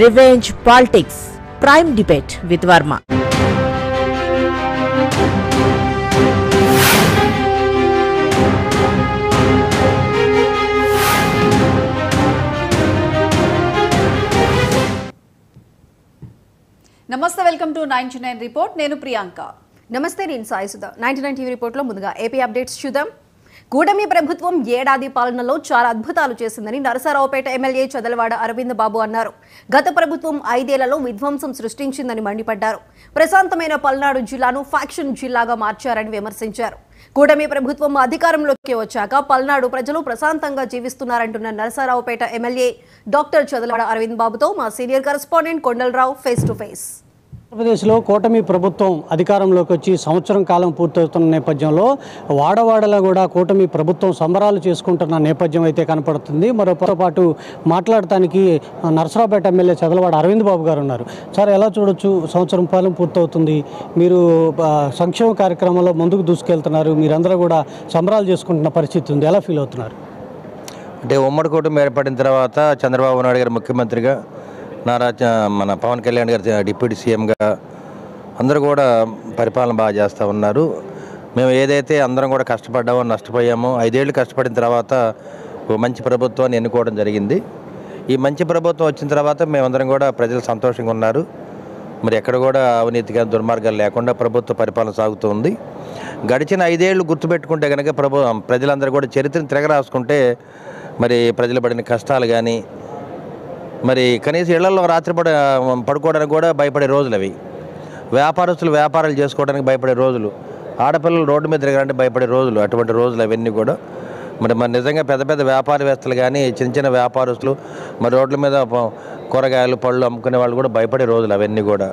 Revenge Politics. Prime Debate with Verma. నమస్తే, welcome to 99 report. నేను ప్రియాంక. నమస్తే, నేను సాయి సుధా. 99 టీవీ రిపోర్ట్లో ముందుగా ఏపీ అప్డేట్స్ చూద్దాం. కూటమి ప్రభుత్వం ఏడాది పాలనలో చాలా అద్భుతాలు చేసిందని నరసరావుపేట ఎమ్మెల్యే చదలవాడ అరవింద్ బాబు అన్నారు. గత ప్రభుత్వం 5 ఏళ్లలో విధ్వంసం సృష్టించిందని మండిపడ్డారు. ప్రశాంతమైన పల్నాడు జిల్లాను ఫ్యాక్షన్ జిల్లాగా మార్చారని విమర్శించారు. కూటమి ప్రభుత్వం అధికారంలోకి వచ్చాక పల్నాడు ప్రజలు ప్రశాంతంగా జీవిస్తున్నారంటున్న నరసరావుపేట ఎమ్మెల్యే డాక్టర్ చదలవాడ అరవింద్ బాబుతో మా senior correspondent Kondalarao face to face. ఆంధ్రప్రదేశ్లో కూటమి ప్రభుత్వం అధికారంలోకి వచ్చి సంవత్సరం కాలం పూర్తవుతున్న నేపథ్యంలో వాడవాడలో కూడా కూటమి ప్రభుత్వం సంబరాలు చేసుకుంటున్న నేపథ్యం అయితే కనపడుతుంది. మరోతో పాటు మాట్లాడటానికి నరసరావుపేట ఎమ్మెల్యే చదలవాడ అరవింద్ బాబు గారు ఉన్నారు. సార్, ఎలా చూడొచ్చు? సంవత్సరం పాలన పూర్తవుతుంది, మీరు సంక్షేమ కార్యక్రమంలో ముందుకు దూసుకెళ్తున్నారు, మీరందరూ కూడా సంబరాలు చేసుకుంటున్న పరిస్థితి ఉంది, ఎలా ఫీల్ అవుతున్నారు? అంటే ఉమ్మడి కూటమి ఏర్పడిన తర్వాత చంద్రబాబు నాయుడు గారు ముఖ్యమంత్రిగా, మన పవన్ కళ్యాణ్ గారు డిప్యూటీ సీఎంగా అందరూ కూడా పరిపాలన బాగా చేస్తూ ఉన్నారు. మేము ఏదైతే అందరం కూడా కష్టపడ్డామో నష్టపోయామో 5 ఏళ్ళు కష్టపడిన తర్వాత ఒక మంచి ప్రభుత్వాన్ని ఎన్నుకోవడం జరిగింది. ఈ మంచి ప్రభుత్వం వచ్చిన తర్వాత మేమందరం కూడా ప్రజలు సంతోషంగా ఉన్నారు. మరి ఎక్కడ కూడా అవినీతిగా దుర్మార్గాలు లేకుండా ప్రభుత్వ పరిపాలన సాగుతూ ఉంది. గడిచిన 5 ఏళ్ళు గుర్తుపెట్టుకుంటే కనుక ప్రజలందరూ కూడా చరిత్రను తిరగరాసుకుంటే మరి ప్రజలు పడిన కష్టాలు కానీ, మరి కనీసం ఇళ్లలో రాత్రి పడుకోవడానికి కూడా భయపడే రోజులు అవి. వ్యాపారస్తులు వ్యాపారాలు చేసుకోవడానికి భయపడే రోజులు, ఆడపిల్లలు రోడ్డు మీద తిరగాలంటే భయపడే రోజులు, అటువంటి రోజులు అవన్నీ కూడా. మరి నిజంగా పెద్ద పెద్ద వ్యాపారవేత్తలు కానీ, చిన్న చిన్న వ్యాపారస్తులు, మరి రోడ్ల మీద కూరగాయలు పళ్ళు అమ్ముకునే వాళ్ళు కూడా భయపడే రోజులు అవన్నీ కూడా.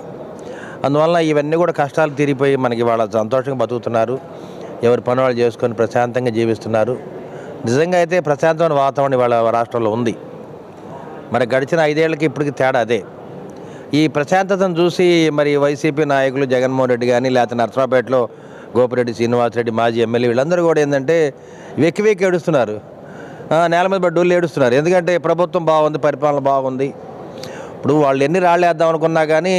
అందువల్ల ఇవన్నీ కూడా కష్టాలు తీరిపోయి మనకి వాళ్ళ సంతోషంగా బతుకుతున్నారు. ఎవరి పని వాళ్ళు చేసుకొని ప్రశాంతంగా జీవిస్తున్నారు. నిజంగా అయితే ప్రశాంతమైన వాతావరణం వాళ్ళ రాష్ట్రంలో ఉంది. మరి గడిచిన 5 ఏళ్ళకి ఇప్పటికి తేడా అదే. ఈ ప్రశాంతతను చూసి మరి వైసీపీ నాయకులు జగన్మోహన్ రెడ్డి కానీ, లేకపోతే నరసరావుపేటలో గోపిరెడ్డి శ్రీనివాసరెడ్డి మాజీ ఎమ్మెల్యే వీళ్ళందరూ కూడా ఏంటంటే వెక్కి ఏడుస్తున్నారు, నేల మీద డోళ్ళు ఏడుస్తున్నారు. ఎందుకంటే ప్రభుత్వం బాగుంది, పరిపాలన బాగుంది. ఇప్పుడు వాళ్ళు ఎన్ని రాళ్ళు వేద్దాం అనుకున్నా కానీ,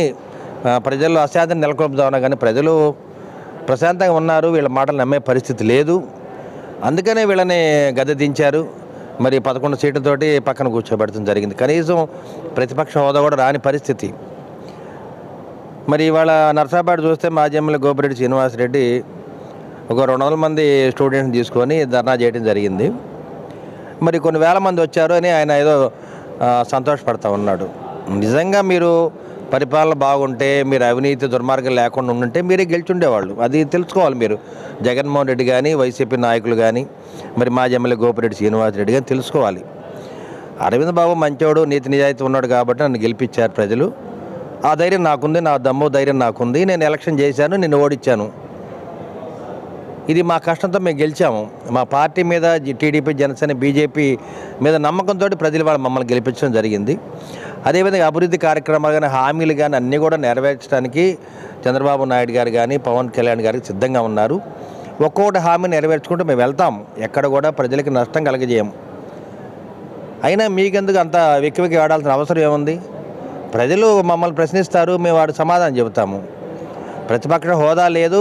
ప్రజల్లో అశాంతిని నెలకొల్పుదామన్నా కానీ ప్రజలు ప్రశాంతంగా ఉన్నారు. వీళ్ళ మాటలు నమ్మే పరిస్థితి లేదు. అందుకనే వీళ్ళని గద్దె దించారు. మరి 11 సీట్లతోటి పక్కన కూర్చోబెడతాం జరిగింది. కనీసం ప్రతిపక్ష హోదా కూడా రాని పరిస్థితి. మరి ఇవాళ నరసరావుపేట చూస్తే మాజీ ఎమ్మెల్యే గోపిరెడ్డి శ్రీనివాసరెడ్డి ఒక 200 మంది స్టూడెంట్ని తీసుకొని ధర్నా చేయడం జరిగింది. మరి కొన్ని వేల మంది వచ్చారు అని ఆయన ఏదో సంతోషపడతా ఉన్నాడు. నిజంగా మీరు పరిపాలన బాగుంటే, మీరు అవినీతి దుర్మార్గం లేకుండా ఉండుంటే మీరే గెలిచుండేవాళ్ళు. అది తెలుసుకోవాలి మీరు. జగన్మోహన్ రెడ్డి కానీ, వైసీపీ నాయకులు కానీ, మరి మాజీ ఎమ్మెల్యే గోపిరెడ్డి శ్రీనివాసరెడ్డి కానీ తెలుసుకోవాలి. అరవింద్ బాబు మంచోడు, నీతి నిజాయితీ ఉన్నాడు కాబట్టి నన్ను గెలిపించారు ప్రజలు. ఆ ధైర్యం నాకుంది, నా దమ్ము ధైర్యం నాకుంది. నేను ఎలక్షన్ చేశాను, నిన్ను ఓడించాను. ఇది మా కష్టంతో మేము గెలిచాము. మా పార్టీ మీద, టీడీపీ, జనసేన, బీజేపీ మీద నమ్మకంతో ప్రజలు వాళ్ళు మమ్మల్ని గెలిపించడం జరిగింది. అదేవిధంగా అభివృద్ధి కార్యక్రమాలు కానీ, హామీలు కానీ అన్నీ కూడా నెరవేర్చడానికి చంద్రబాబు నాయుడు గారు కానీ, పవన్ కళ్యాణ్ గారికి సిద్ధంగా ఉన్నారు. ఒక్కొక్కటి హామీ నెరవేర్చుకుంటూ మేము వెళ్తాం. ఎక్కడ కూడా ప్రజలకి నష్టం కలగజేయము. అయినా మీకెందుకు అంత వెక్కి ఆడాల్సిన అవసరం ఏముంది? ప్రజలు మమ్మల్ని ప్రశ్నిస్తారు, మేము వాడు సమాధానం చెబుతాము. ప్రతిపక్ష హోదా లేదు,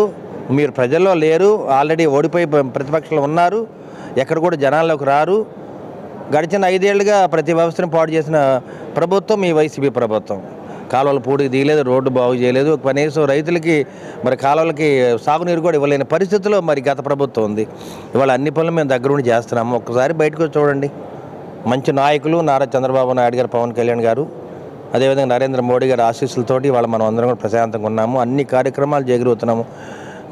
మీరు ప్రజల్లో లేరు, ఆల్రెడీ ఓడిపోయి ప్రతిపక్షంలో ఉన్నారు, ఎక్కడ కూడా జనాల్లోకి రారు. గడిచిన 5 ఏళ్ళుగా ప్రతి వ్యవస్థను పాడు చేసిన ప్రభుత్వం ఈ వైసీపీ ప్రభుత్వం. కాలువలు పూడికి దిగలేదు, రోడ్డు బాగు చేయలేదు, కనీసం రైతులకి మరి కాలువలకి సాగునీరు కూడా ఇవ్వలేని పరిస్థితిలో మరి గత ప్రభుత్వం ఉంది. ఇవాళ అన్ని పనులు మేము దగ్గరుండి చేస్తున్నాము. ఒక్కసారి బయటకు వచ్చి చూడండి. మంచి నాయకులు నారా చంద్రబాబు నాయుడు గారు, పవన్ కళ్యాణ్ గారు, అదేవిధంగా నరేంద్ర మోడీ గారి ఆశీస్సులతోటి ఇవాళ మనం అందరం కూడా ప్రశాంతంగా ఉన్నాము. అన్ని కార్యక్రమాలు జరుగుతున్నాము.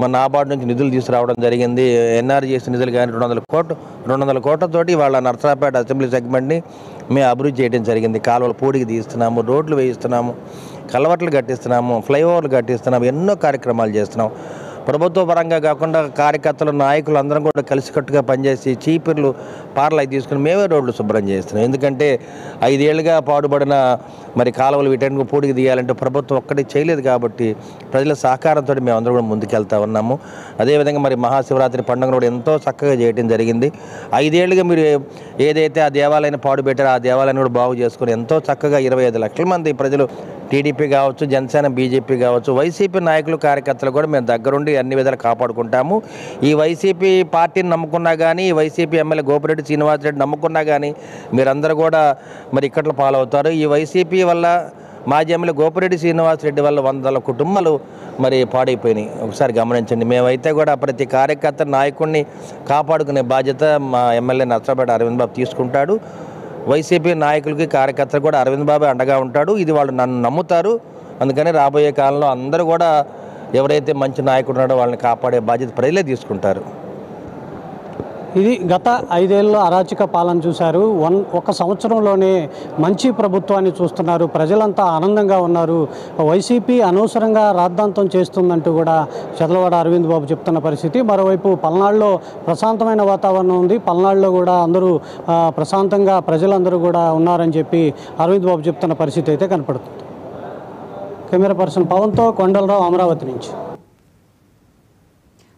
మన నాబార్డు నుంచి నిధులు తీసుకురావడం జరిగింది. ఎన్ఆర్జీఎస్ నిధులు కానీ 200 కోట్లతోటి వాళ్ళ నరసరావుపేట అసెంబ్లీ సెగ్మెంట్ని మేము అభివృద్ధి చేయడం జరిగింది. కాలువలు పూడికి తీస్తున్నాము, రోడ్లు వేయిస్తున్నాము, కలవట్లు కట్టిస్తున్నాము, ఫ్లైఓవర్లు కట్టిస్తున్నాము, ఎన్నో కార్యక్రమాలు చేస్తున్నాం. ప్రభుత్వ పరంగా కాకుండా కార్యకర్తలు, నాయకులు అందరం కూడా కలిసికట్టుగా పనిచేసి చీపుర్లు పార్లు తీసుకుని మేమే రోడ్లు శుభ్రం చేస్తున్నాం. ఎందుకంటే 5 ఏళ్ళుగా పాడుపడిన మరి కాలువలు వీటన్నిటిని పూడికి తీయాలంటే ప్రభుత్వం ఒక్కటి చేయలేదు కాబట్టి ప్రజల సహకారంతో మేమందరం కూడా ముందుకెళ్తా ఉన్నాము. అదేవిధంగా మరి మహాశివరాత్రి పండుగను కూడా ఎంతో చక్కగా చేయడం జరిగింది. 5 ఏళ్ళుగా మీరు ఏదైతే ఆ దేవాలయాన్ని పాడు పెట్టారో ఆ దేవాలయాన్ని కూడా బాగు చేసుకుని ఎంతో చక్కగా 25 లక్షల మంది ప్రజలు టీడీపీ కావచ్చు, జనసేన, బీజేపీ కావచ్చు, వైసీపీ నాయకులు, కార్యకర్తలు కూడా మేము దగ్గరుండి అన్ని విధాలు కాపాడుకుంటాము. ఈ వైసీపీ పార్టీని నమ్ముకున్నా కానీ, ఈ వైసీపీ ఎమ్మెల్యే గోపిరెడ్డి శ్రీనివాసరెడ్డి నమ్ముకున్నా కానీ మీరందరూ కూడా మరి ఇక్కట్లు పాలవుతారు. ఈ వైసీపీ వల్ల మాజీ ఎమ్మెల్యే గోపిరెడ్డి శ్రీనివాసరెడ్డి వల్ల 100 కుటుంబాలు మరి పాడైపోయినాయి. ఒకసారి గమనించండి. మేమైతే కూడా ప్రతి కార్యకర్త, నాయకుడిని కాపాడుకునే బాధ్యత మా ఎమ్మెల్యే నర్సరావుపేట అరవింద్ బాబు తీసుకుంటాడు. వైసీపీ నాయకులకి, కార్యకర్తలు కూడా అరవింద్ బాబు అండగా ఉంటాడు. ఇది వాళ్ళు నన్ను నమ్ముతారు. అందుకని రాబోయే కాలంలో అందరూ కూడా ఎవరైతే మంచి నాయకుడు ఉన్నాడో వాళ్ళని కాపాడే బాధ్యత ప్రజలే తీసుకుంటారు. ఇది గత 5 ఏళ్ళలో అరాచక పాలన చూశారు. ఒక సంవత్సరంలోనే మంచి ప్రభుత్వాన్ని చూస్తున్నారు. ప్రజలంతా ఆనందంగా ఉన్నారు. వైసీపీ అనవసరంగా రాద్ధాంతం చేస్తుందంటూ కూడా చదలవాడ అరవింద్ బాబు చెప్తున్న పరిస్థితి. మరోవైపు పల్నాడులో ప్రశాంతమైన వాతావరణం ఉంది. పల్నాడులో కూడా అందరూ ప్రశాంతంగా ప్రజలందరూ కూడా ఉన్నారని చెప్పి అరవింద్ బాబు చెప్తున్న పరిస్థితి అయితే కనపడుతుంది. కెమెరా పర్సన్ పవన్తో కొండలరావు, అమరావతి నుంచి.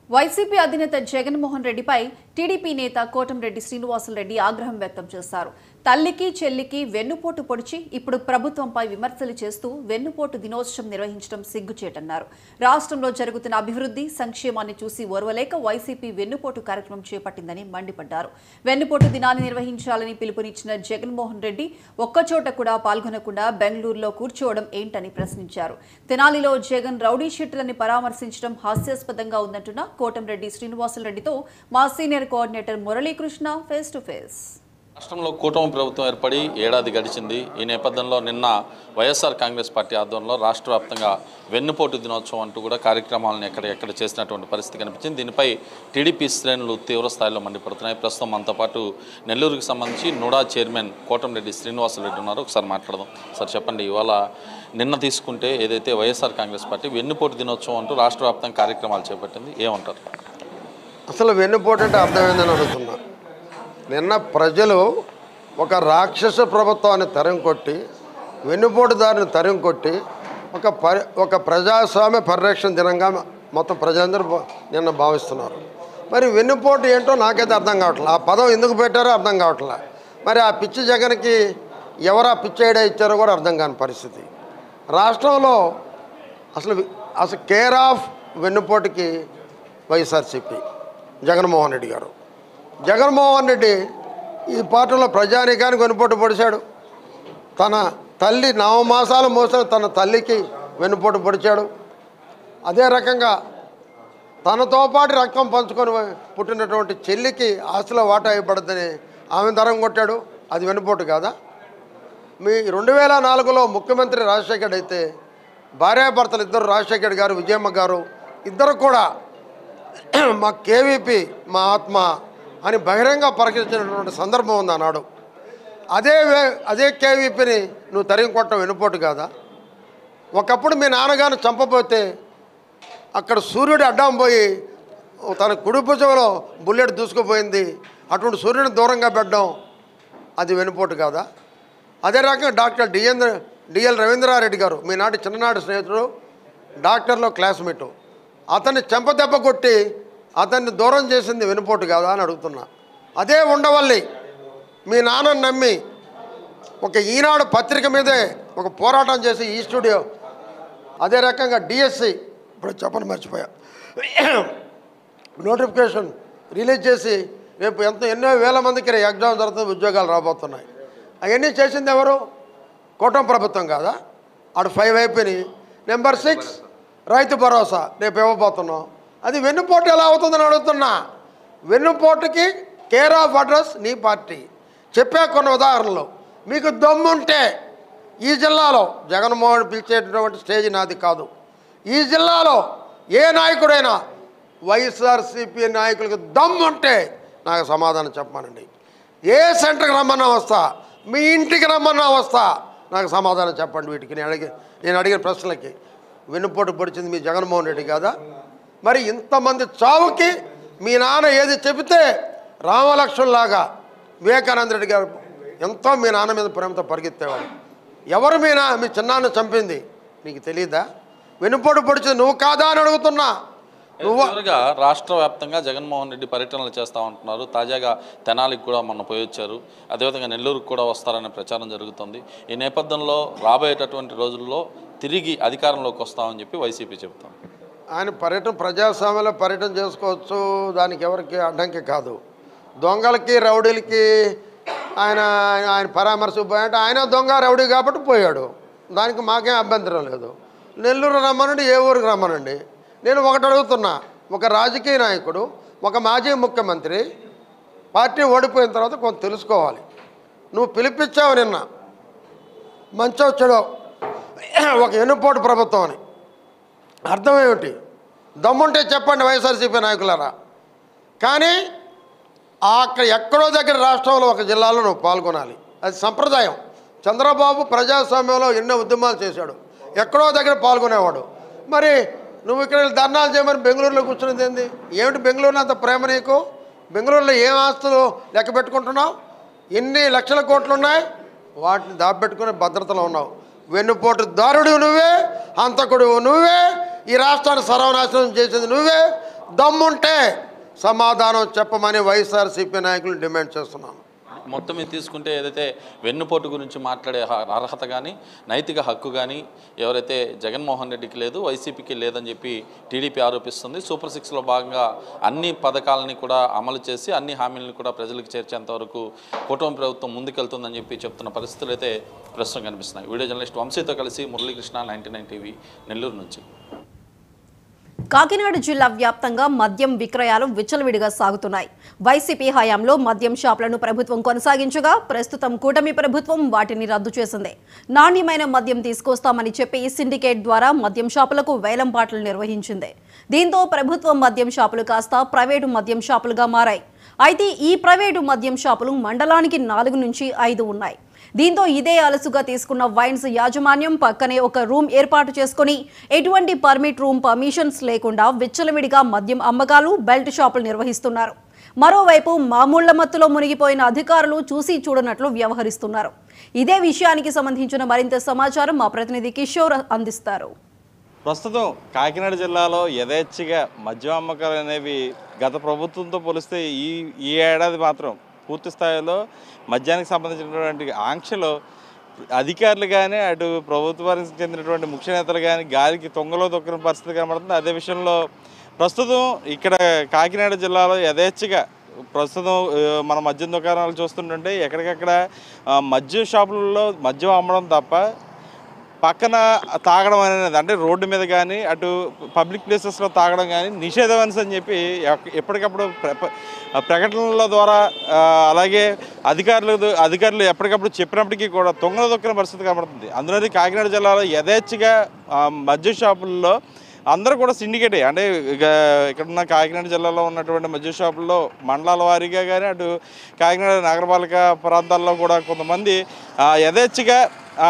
వైసీపీ అధినేత జగన్మోహన్ రెడ్డిపై టీడీపీ నేత కోటంరెడ్డి శ్రీనివాసులరెడ్డి ఆగ్రహం వ్యక్తం చేశారు. తల్లికి చెల్లికి వెన్నుపోటు పొడిచి ఇప్పుడు ప్రభుత్వంపై విమర్శలు చేస్తూ వెన్నుపోటు దినోత్సవం నిర్వహించడం సిగ్గుచేటన్నారు. రాష్ట్రంలో జరుగుతున్న అభివృద్ధి, సంక్షేమాన్ని చూసి ఓర్వలేక వైసీపీ వెన్నుపోటు కార్యక్రమం చేపట్టిందని మండిపడ్డారు. వెన్నుపోటు దినాన్ని నిర్వహించాలని పిలుపునిచ్చిన జగన్మోహన్ రెడ్డి ఒక్కచోట కూడా పాల్గొనకుండా బెంగళూరులో కూర్చోవడం ఏంటని ప్రశ్నించారు. తెనాలిలో జగన్ రౌడీ షీటర్లని పరామర్శించడం హాస్యాస్పదంగా ఉందంటున్న కోటంరెడ్డి శ్రీనివాసులరెడ్డితో మా senior coordinator Muralikrishna face to face. రాష్ట్రంలో కూటమి ప్రభుత్వం ఏర్పడి ఏడాది గడిచింది. ఈ నేపథ్యంలో నిన్న వైఎస్ఆర్ కాంగ్రెస్ పార్టీ ఆధ్వర్యంలో రాష్ట్ర వ్యాప్తంగా వెన్నుపోటు దినోత్సవం అంటూ కూడా కార్యక్రమాలను ఎక్కడ చేసినటువంటి పరిస్థితి కనిపించింది. దీనిపై టీడీపీ శ్రేణులు తీవ్ర స్థాయిలో మండిపడుతున్నాయి. ప్రస్తుతం మనతో పాటు నెల్లూరుకు సంబంధించి నుడా చైర్మన్ కోటంరెడ్డి శ్రీనివాసులరెడ్డి ఉన్నారు. ఒకసారి మాట్లాడదాం. సార్ చెప్పండి, ఇవాళ నిన్న తీసుకుంటే ఏదైతే వైఎస్ఆర్ కాంగ్రెస్ పార్టీ వెన్నుపోటు దినోత్సవం అంటూ రాష్ట్ర వ్యాప్తంగా కార్యక్రమాలు చేపట్టింది, ఏమంటారు? అసలు వెన్నుపోటు అంటే అర్థమైందని అడుగుతున్నా. నిన్న ప్రజలు ఒక రాక్షస ప్రభుత్వాన్ని తరం కొట్టి, వెన్నుపోటుదారిని తరం కొట్టి ఒక ప్రజాస్వామ్య పరిరక్షణ దినంగా మొత్తం ప్రజలందరూ నిన్న భావిస్తున్నారు. మరి వెన్నుపోటు ఏంటో నాకైతే అర్థం కావట్లేదు. ఆ పదం ఎందుకు పెట్టారో అర్థం కావట్లేదు. మరి ఆ పిచ్చి జగన్కి ఎవరు ఆ పిచ్చి ఐడియా ఇచ్చారో కూడా అర్థం కాని పరిస్థితి. రాష్ట్రంలో అసలు కేర్ ఆఫ్ వెన్నుపోటుకి వైఎస్ఆర్సీపీ జగన్మోహన్ రెడ్డి గారు. జగన్మోహన్ రెడ్డి ఈ పార్టీలో ప్రజానీకానికి వెన్నుపోటు పొడిచాడు. తన తల్లి 9 మాసాలు మోసిన తన తల్లికి వెన్నుపోటు పొడిచాడు. అదే రకంగా తనతో పాటు రక్తం పంచుకొని పుట్టినటువంటి చెల్లికి ఆస్తిలో వాటా ఇవ్వబడద్దని ఆమె దరం కొట్టాడు. అది వెన్నుపోటు కాదా? మీ 2004లో ముఖ్యమంత్రి రాజశేఖర్ అయితే భార్యాభర్తలు ఇద్దరు, రాజశేఖర్ గారు, విజయమ్మ గారు ఇద్దరు కూడా మా కేవీపీ మా ఆత్మ అని బహిరంగ ప్రకటించినటువంటి సందర్భం ఉంది ఆనాడు. అదే కేవీపీని నువ్వు తరిగి కొట్టడం వెన్నుపోటు కాదా? ఒకప్పుడు మీ నాన్నగారిని చంపబోతే అక్కడ సూర్యుడు అడ్డం పోయి తన కుడి భుజంలో బుల్లెట్ దూసుకుపోయింది. అటువంటి సూర్యుని దూరంగా పెట్టడం అది వెన్నుపోటు కాదా? అదే రకంగా డాక్టర్ డిఎల్ రవీంద్రారెడ్డి గారు, మీ నాటి చిన్ననాటి స్నేహితుడు, డాక్టర్లో క్లాస్మేటు, అతన్ని చెంపదెబ్బ కొట్టి అతన్ని దూరం చేసింది వెన్నుపోటు కాదా అని అడుగుతున్నా. అదే ఉండవల్లి మీ నాన్నని నమ్మి ఒక ఈనాడు పత్రిక మీదే ఒక పోరాటం చేసి ఈ స్టూడియో, అదే రకంగా డిఎస్సి ఇప్పుడు చెప్పని మర్చిపోయా, నోటిఫికేషన్ రిలీజ్ చేసి రేపు ఎన్నో వేల మందికి ఎగ్జామ్ జరుగుతుంది, ఉద్యోగాలు రాబోతున్నాయి. అవన్నీ చేసింది ఎవరు? కూటమి ప్రభుత్వం కాదా? అటు 5 అయిపోయినాయి. నెంబర్ 6 రైతు భరోసా రేపు ఇవ్వబోతున్నాం. అది వెన్నుపోటు ఎలా అవుతుందని అడుగుతున్నా. వెన్నుపోటుకి కేర్ ఆఫ్ అడ్రస్ నీ పార్టీ. చెప్పే కొన్ని ఉదాహరణలు. మీకు దమ్ముంటే ఈ జిల్లాలో జగన్మోహన్ పిలిచేటటువంటి స్టేజ్ నాది కాదు. ఈ జిల్లాలో ఏ నాయకుడైనా వైఎస్ఆర్సీపీ నాయకులకు దమ్ముంటే నాకు సమాధానం చెప్పమానండి. ఏ సెంటర్కి రమ్మన్నా వస్తా, మీ ఇంటికి రమ్మన్నా వస్తా, నాకు సమాధానం చెప్పండి. వీటికి నేను అడిగిన ప్రశ్నలకి. వెన్నుపోటు పొడిచింది మీ జగన్మోహన్ రెడ్డి కాదా? మరి ఇంతమంది చావుకి మీ నాన్న ఏది చెబితే రామలక్ష్మణ్లాగా వివేకానంద రెడ్డి గారు ఎంతో మీ నాన్న మీద ప్రేమతో పరిగెత్తేవాడు. ఎవరు మీనా మీ చిన్నాన్ని చంపింది నీకు తెలియదా? వెన్నుపోటు పొడిచింది నువ్వు కాదా అని అడుగుతున్నా. చివరిగా రాష్ట్ర వ్యాప్తంగా జగన్మోహన్ రెడ్డి పర్యటనలు చేస్తూ ఉంటున్నారు. తాజాగా తెనాలికి కూడా మొన్న పోయి వచ్చారు. అదేవిధంగా నెల్లూరుకు కూడా వస్తారనే ప్రచారం జరుగుతుంది. ఈ నేపథ్యంలో రాబోయేటటువంటి రోజుల్లో తిరిగి అధికారంలోకి వస్తామని చెప్పి వైసీపీ చెబుతాం. ఆయన పర్యటన ప్రజాస్వామ్యంలో పర్యటన చేసుకోవచ్చు, దానికి ఎవరికి అడ్డంకి కాదు. దొంగలకి రౌడీలకి ఆయన ఆయన పరామర్శకు పోయాడు. ఆయన దొంగ రౌడీ కాబట్టి పోయాడు, దానికి మాకేం అభ్యంతరం లేదు. నెల్లూరు రమ్మనండి, ఏ ఊరికి రమ్మనండి. నేను ఒకటి అడుగుతున్నా, ఒక రాజకీయ నాయకుడు, ఒక మాజీ ముఖ్యమంత్రి పార్టీ ఓడిపోయిన తర్వాత కొంత తెలుసుకోవాలి. నువ్వు పిలిపించావు నిన్న మంచో చెడో ఒక వెన్నుపోటు ప్రభుత్వం అని, అర్థం ఏమిటి? దమ్ముంటే చెప్పండి వైఎస్ఆర్సీపీ నాయకులారా. కానీ అక్కడ ఎక్కడో దగ్గర రాష్ట్రంలో ఒక జిల్లాలో నువ్వు పాల్గొనాలి, అది సంప్రదాయం. చంద్రబాబు ప్రజాస్వామ్యంలో ఎన్నో ఉద్యమాలు చేశాడు, ఎక్కడో దగ్గర పాల్గొనేవాడు. మరి నువ్వు ఇక్కడ ధర్నాలు చేయమని బెంగళూరులో కూర్చున్నది ఏంది? ఏమిటి బెంగళూరులో అంత ప్రేమ నీకు? బెంగళూరులో ఏం ఆస్తులు లెక్క పెట్టుకుంటున్నావు? ఎన్ని లక్షల కోట్లు ఉన్నాయి, వాటిని దాపెట్టుకునే భద్రతలో ఉన్నావు. వెన్నుపోటు దారుడు నువ్వే, హంతకుడు నువ్వే, ఈ రాష్ట్రాన్ని సర్వనాశనం చేసేది నువ్వే. దమ్ముంటే సమాధానం చెప్పమని వైఎస్ఆర్సీపీ నాయకులు డిమాండ్ చేస్తున్నాను. మొత్తం మీద తీసుకుంటే ఏదైతే వెన్నుపోటు గురించి మాట్లాడే అర్హత కానీ నైతిక హక్కు కానీ ఎవరైతే జగన్మోహన్ రెడ్డికి లేదు, వైసీపీకి లేదని చెప్పి టీడీపీ ఆరోపిస్తుంది. సూపర్ 6లో భాగంగా అన్ని పథకాలని కూడా అమలు చేసి అన్ని హామీలను కూడా ప్రజలకు చేర్చేంత వరకు కూటమి ప్రభుత్వం ముందుకెళ్తుందని చెప్పి చెప్తున్న పరిస్థితులు అయితే ప్రస్తుతం కనిపిస్తున్నాయి. వీడియో జర్నలిస్ట్ వంశీతో కలిసి మురళీకృష్ణ, 99 టీవీ, నెల్లూరు నుంచి. కాకినాడ జిల్లా వ్యాప్తంగా మద్యం విక్రయాలు విచ్చలవిడిగా సాగుతున్నాయి. వైసీపీ హయాంలో మద్యం షాపులను ప్రభుత్వం కొనసాగించగా ప్రస్తుతం కూటమి ప్రభుత్వం వాటిని రద్దు చేసింది. నాణ్యమైన మద్యం తీసుకొస్తామని చెప్పి సిండికేట్ ద్వారా మద్యం షాపులకు వేలంపాట్లు నిర్వహించింది. దీంతో ప్రభుత్వం మద్యం షాపులు కాస్త ప్రైవేటు మద్యం షాపులుగా మారాయి. అయితే ఈ ప్రైవేటు మద్యం షాపులు మండలానికి 4 నుంచి 5 ఉన్నాయి. దీంతో ఇదే అలసుగా తీసుకున్న వైన్స్ యాజమాన్యం పక్కనే ఒక రూమ్ ఏర్పాటు చేసుకుని ఎటువంటి పర్మిషన్స్ లేకుండా విచ్చలవిడిగా మద్యం అమ్మకాలు, బెల్ట్ షాపులు నిర్వహిస్తున్నారు. మరోవైపు మామూళ్ల మత్తులో మునిగిపోయిన అధికారులు చూసి చూడనట్లు వ్యవహరిస్తున్నారు. ఇదే విషయానికి సంబంధించిన మరింత సమాచారం మా ప్రతినిధి కిషోర్ అందిస్తారు. ప్రస్తుతం కాకినాడ జిల్లాలో యథేచ్ఛగా మద్యం అమ్మకాలు అనేవి గత ప్రభుత్వంతో పోలిస్తే ఈ ఏడాది మాత్రం పూర్తి స్థాయిలో మద్యానికి సంబంధించినటువంటి ఆంక్షలు అధికారులు కానీ అటు ప్రభుత్వానికి చెందినటువంటి ముఖ్య నేతలు కానీ గాలికి తొంగలో తొక్కిన పరిస్థితి కనబడుతుంది. అదే విషయంలో ప్రస్తుతం ఇక్కడ కాకినాడ జిల్లాలో యథేచ్ఛగా ప్రస్తుతం మన మద్యం దుకాణాలు చూస్తుంటే ఎక్కడికక్కడ మద్యం షాపులలో మద్యం అమ్మడం తప్ప పక్కన తాగడం అనేది, అంటే రోడ్డు మీద కానీ అటు పబ్లిక్ ప్లేసెస్లో తాగడం కానీ నిషేధం అని చెప్పి ఎప్పటికప్పుడు ప్రకటనల ద్వారా అలాగే అధికారులు ఎప్పటికప్పుడు చెప్పినప్పటికీ కూడా తొంగలు దొక్కిన పరిస్థితి కనబడుతుంది. అందులోని కాకినాడ జిల్లాలో యథేచ్ఛగా మద్యం షాపుల్లో అందరూ కూడా సిండికేటే, అంటే ఇక్కడున్న కాకినాడ జిల్లాలో ఉన్నటువంటి మద్యం షాపుల్లో మండలాల వారీగా కానీ అటు కాకినాడ నగరపాలిక ప్రాంతాల్లో కూడా కొంతమంది యథేచ్ఛగా